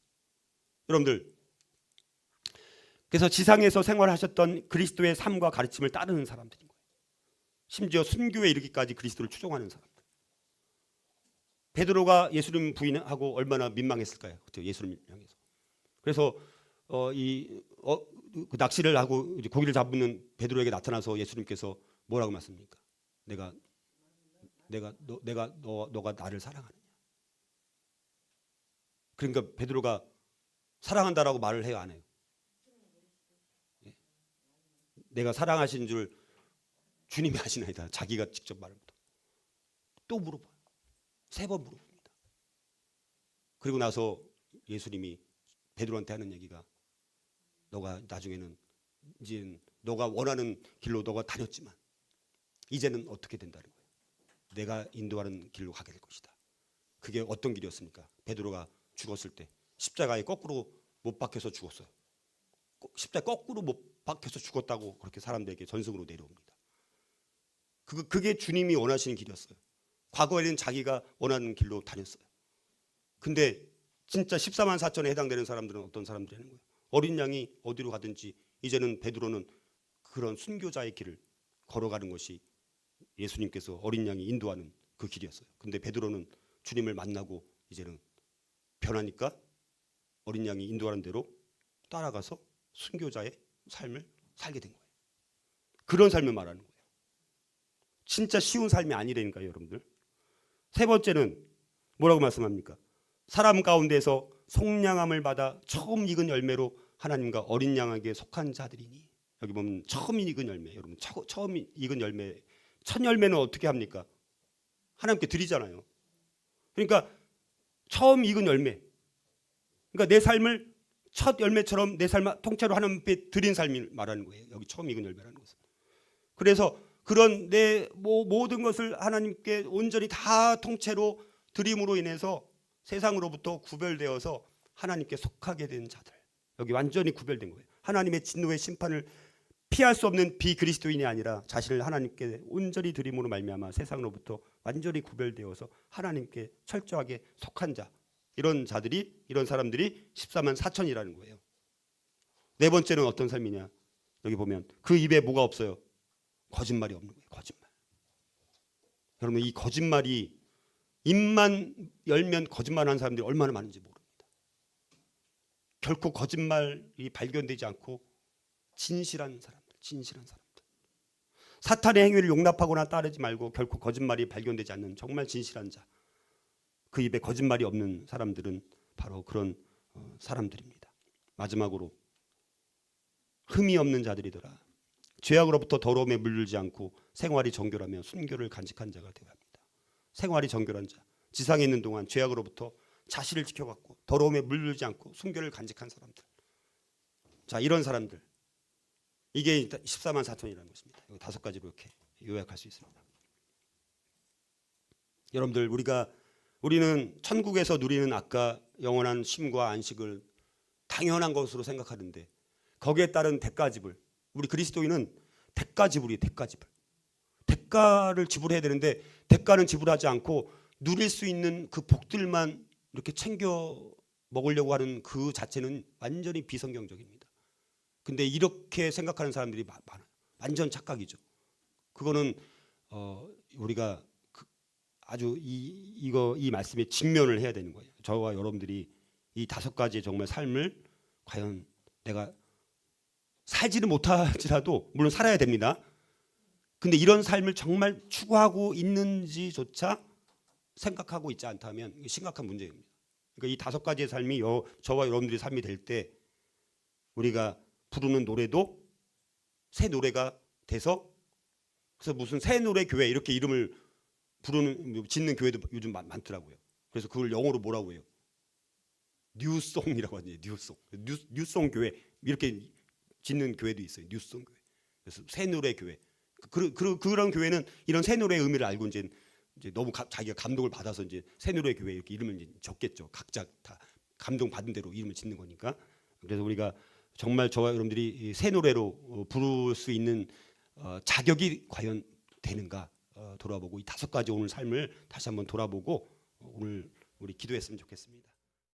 여러분들, 그래서 지상에서 생활하셨던 그리스도의 삶과 가르침을 따르는 사람들인 거예요. 심지어 순교에 이르기까지 그리스도를 추종하는 사람들. 베드로가 예수님 부인하고 얼마나 민망했을까요? 그렇죠? 예수님 향해서. 그래서 그 낚시를 하고 이제 고기를 잡는 베드로에게 나타나서 예수님께서 뭐라고 말씀합니까? 너가 나를 사랑하느냐? 그러니까 베드로가 사랑한다라고 말을 해요, 안 해요? 내가 사랑하신 줄 주님이 아시나이다. 자기가 직접 말을 못하고 또 물어봐요. 3번 물어봅니다. 그리고 나서 예수님이 베드로한테 하는 얘기가, 너가 나중에는 이제 너가 원하는 길로 너가 다녔지만 이제는 어떻게 된다는 거예요? 내가 인도하는 길로 가게 될 것이다. 그게 어떤 길이었습니까? 베드로가 죽었을 때 십자가에 거꾸로 못 박혀서 죽었어요. 십자가에 거꾸로 못 박혀서 죽었다고 그렇게 사람들에게 전승으로 내려옵니다. 그게 주님이 원하시는 길이었어요. 과거에는 자기가 원하는 길로 다녔어요. 근데 진짜 14만 4천에 해당되는 사람들은 어떤 사람들이 하는 거예요? 어린 양이 어디로 가든지 이제는 베드로는 그런 순교자의 길을 걸어가는 것이 예수님께서 어린 양이 인도하는 그 길이었어요. 근데 베드로는 주님을 만나고 이제는 변하니까 어린 양이 인도하는 대로 따라가서 순교자의 삶을 살게 된 거예요. 그런 삶을 말하는 거예요. 진짜 쉬운 삶이 아니라니까요, 여러분들. 3번째는 뭐라고 말씀합니까? 사람 가운데서 속량함을 받아 처음 익은 열매로 하나님과 어린 양에게 속한 자들이니. 여기 보면 처음 익은 열매, 여러분 처음 익은 열매. 첫 열매는 어떻게 합니까? 하나님께 드리잖아요. 그러니까 처음 익은 열매. 그러니까 내 삶을 첫 열매처럼 내 삶을 통째로 하나님께 드린 삶을 말하는 거예요. 여기 처음 익은 열매라는 것은. 그래서 그런 내 모든 것을 하나님께 온전히 다 통째로 드림으로 인해서 세상으로부터 구별되어서 하나님께 속하게 된 자들. 여기 완전히 구별된 거예요. 하나님의 진노의 심판을 피할 수 없는 비그리스도인이 아니라 자신을 하나님께 온전히 드림으로 말미암아 세상으로부터 완전히 구별되어서 하나님께 철저하게 속한 자. 이런 사람들이 14만 4천이라는 거예요. 4번째는 어떤 삶이냐? 여기 보면 그 입에 뭐가 없어요? 거짓말이 없는 거예요. 거짓말. 여러분, 이 거짓말이 입만 열면 거짓말하는 사람들이 얼마나 많은지 모릅니다. 결코 거짓말이 발견되지 않고 진실한 사람들. 사탄의 행위를 용납하거나 따르지 말고 결코 거짓말이 발견되지 않는 정말 진실한 자. 그 입에 거짓말이 없는 사람들은 바로 그런 사람들입니다. 마지막으로 흠이 없는 자들이더라. 죄악으로부터 더러움에 물들지 않고 생활이 정결하며 순교를 간직한 자가 되어야 합니다. 생활이 정결한 자, 지상에 있는 동안 죄악으로부터 자신을 지켜갖고 더러움에 물들지 않고 순교를 간직한 사람들. 자, 이런 사람들, 이게 14만 4천이라는 것입니다. 5가지로 이렇게 요약할 수 있습니다. 여러분들, 우리는 천국에서 누리는 아까 영원한 쉼과 안식을 당연한 것으로 생각하는데 거기에 따른 대가지불, 우리 그리스도인은 대가지불이에요. 대가를 지불해야 되는데 대가는 지불하지 않고 누릴 수 있는 그 복들만 이렇게 챙겨 먹으려고 하는 그 자체는 완전히 비성경적입니다. 근데 이렇게 생각하는 사람들이 많아요. 완전 착각이죠. 그거는 우리가 아주 이 말씀에 직면을 해야 되는 거예요. 저와 여러분들이 이 5가지의 정말 삶을 과연 내가 살지는 못할지라도 물론 살아야 됩니다. 근데 이런 삶을 정말 추구하고 있는지조차 생각하고 있지 않다면 이게 심각한 문제입니다. 그러니까 이 5가지의 삶이 저와 여러분들의 삶이 될 때 우리가 부르는 노래도 새 노래가 돼서, 그래서 무슨 새 노래 교회 이렇게 이름을 짓는 교회도 요즘 많더라고요. 그래서 그걸 영어로 뭐라고 해요? 뉴송이라고 하죠. 뉴송 교회 이렇게 짓는 교회도 있어요. 뉴송 교회. 그래서 새 노래 교회. 그런 교회는 이런 새 노래의 의미를 알고 이제 너무 자기가 감동을 받아서 이제 새 노래 교회 이렇게 이름을 이제 적겠죠. 각자 다 감동 받은 대로 이름을 짓는 거니까. 그래서 우리가 정말 저와 여러분들이 이새 노래로 부를 수 있는 자격이 과연 되는가 돌아보고 이 5가지 오늘 삶을 다시 한번 돌아보고 오늘 우리 기도했으면 좋겠습니다.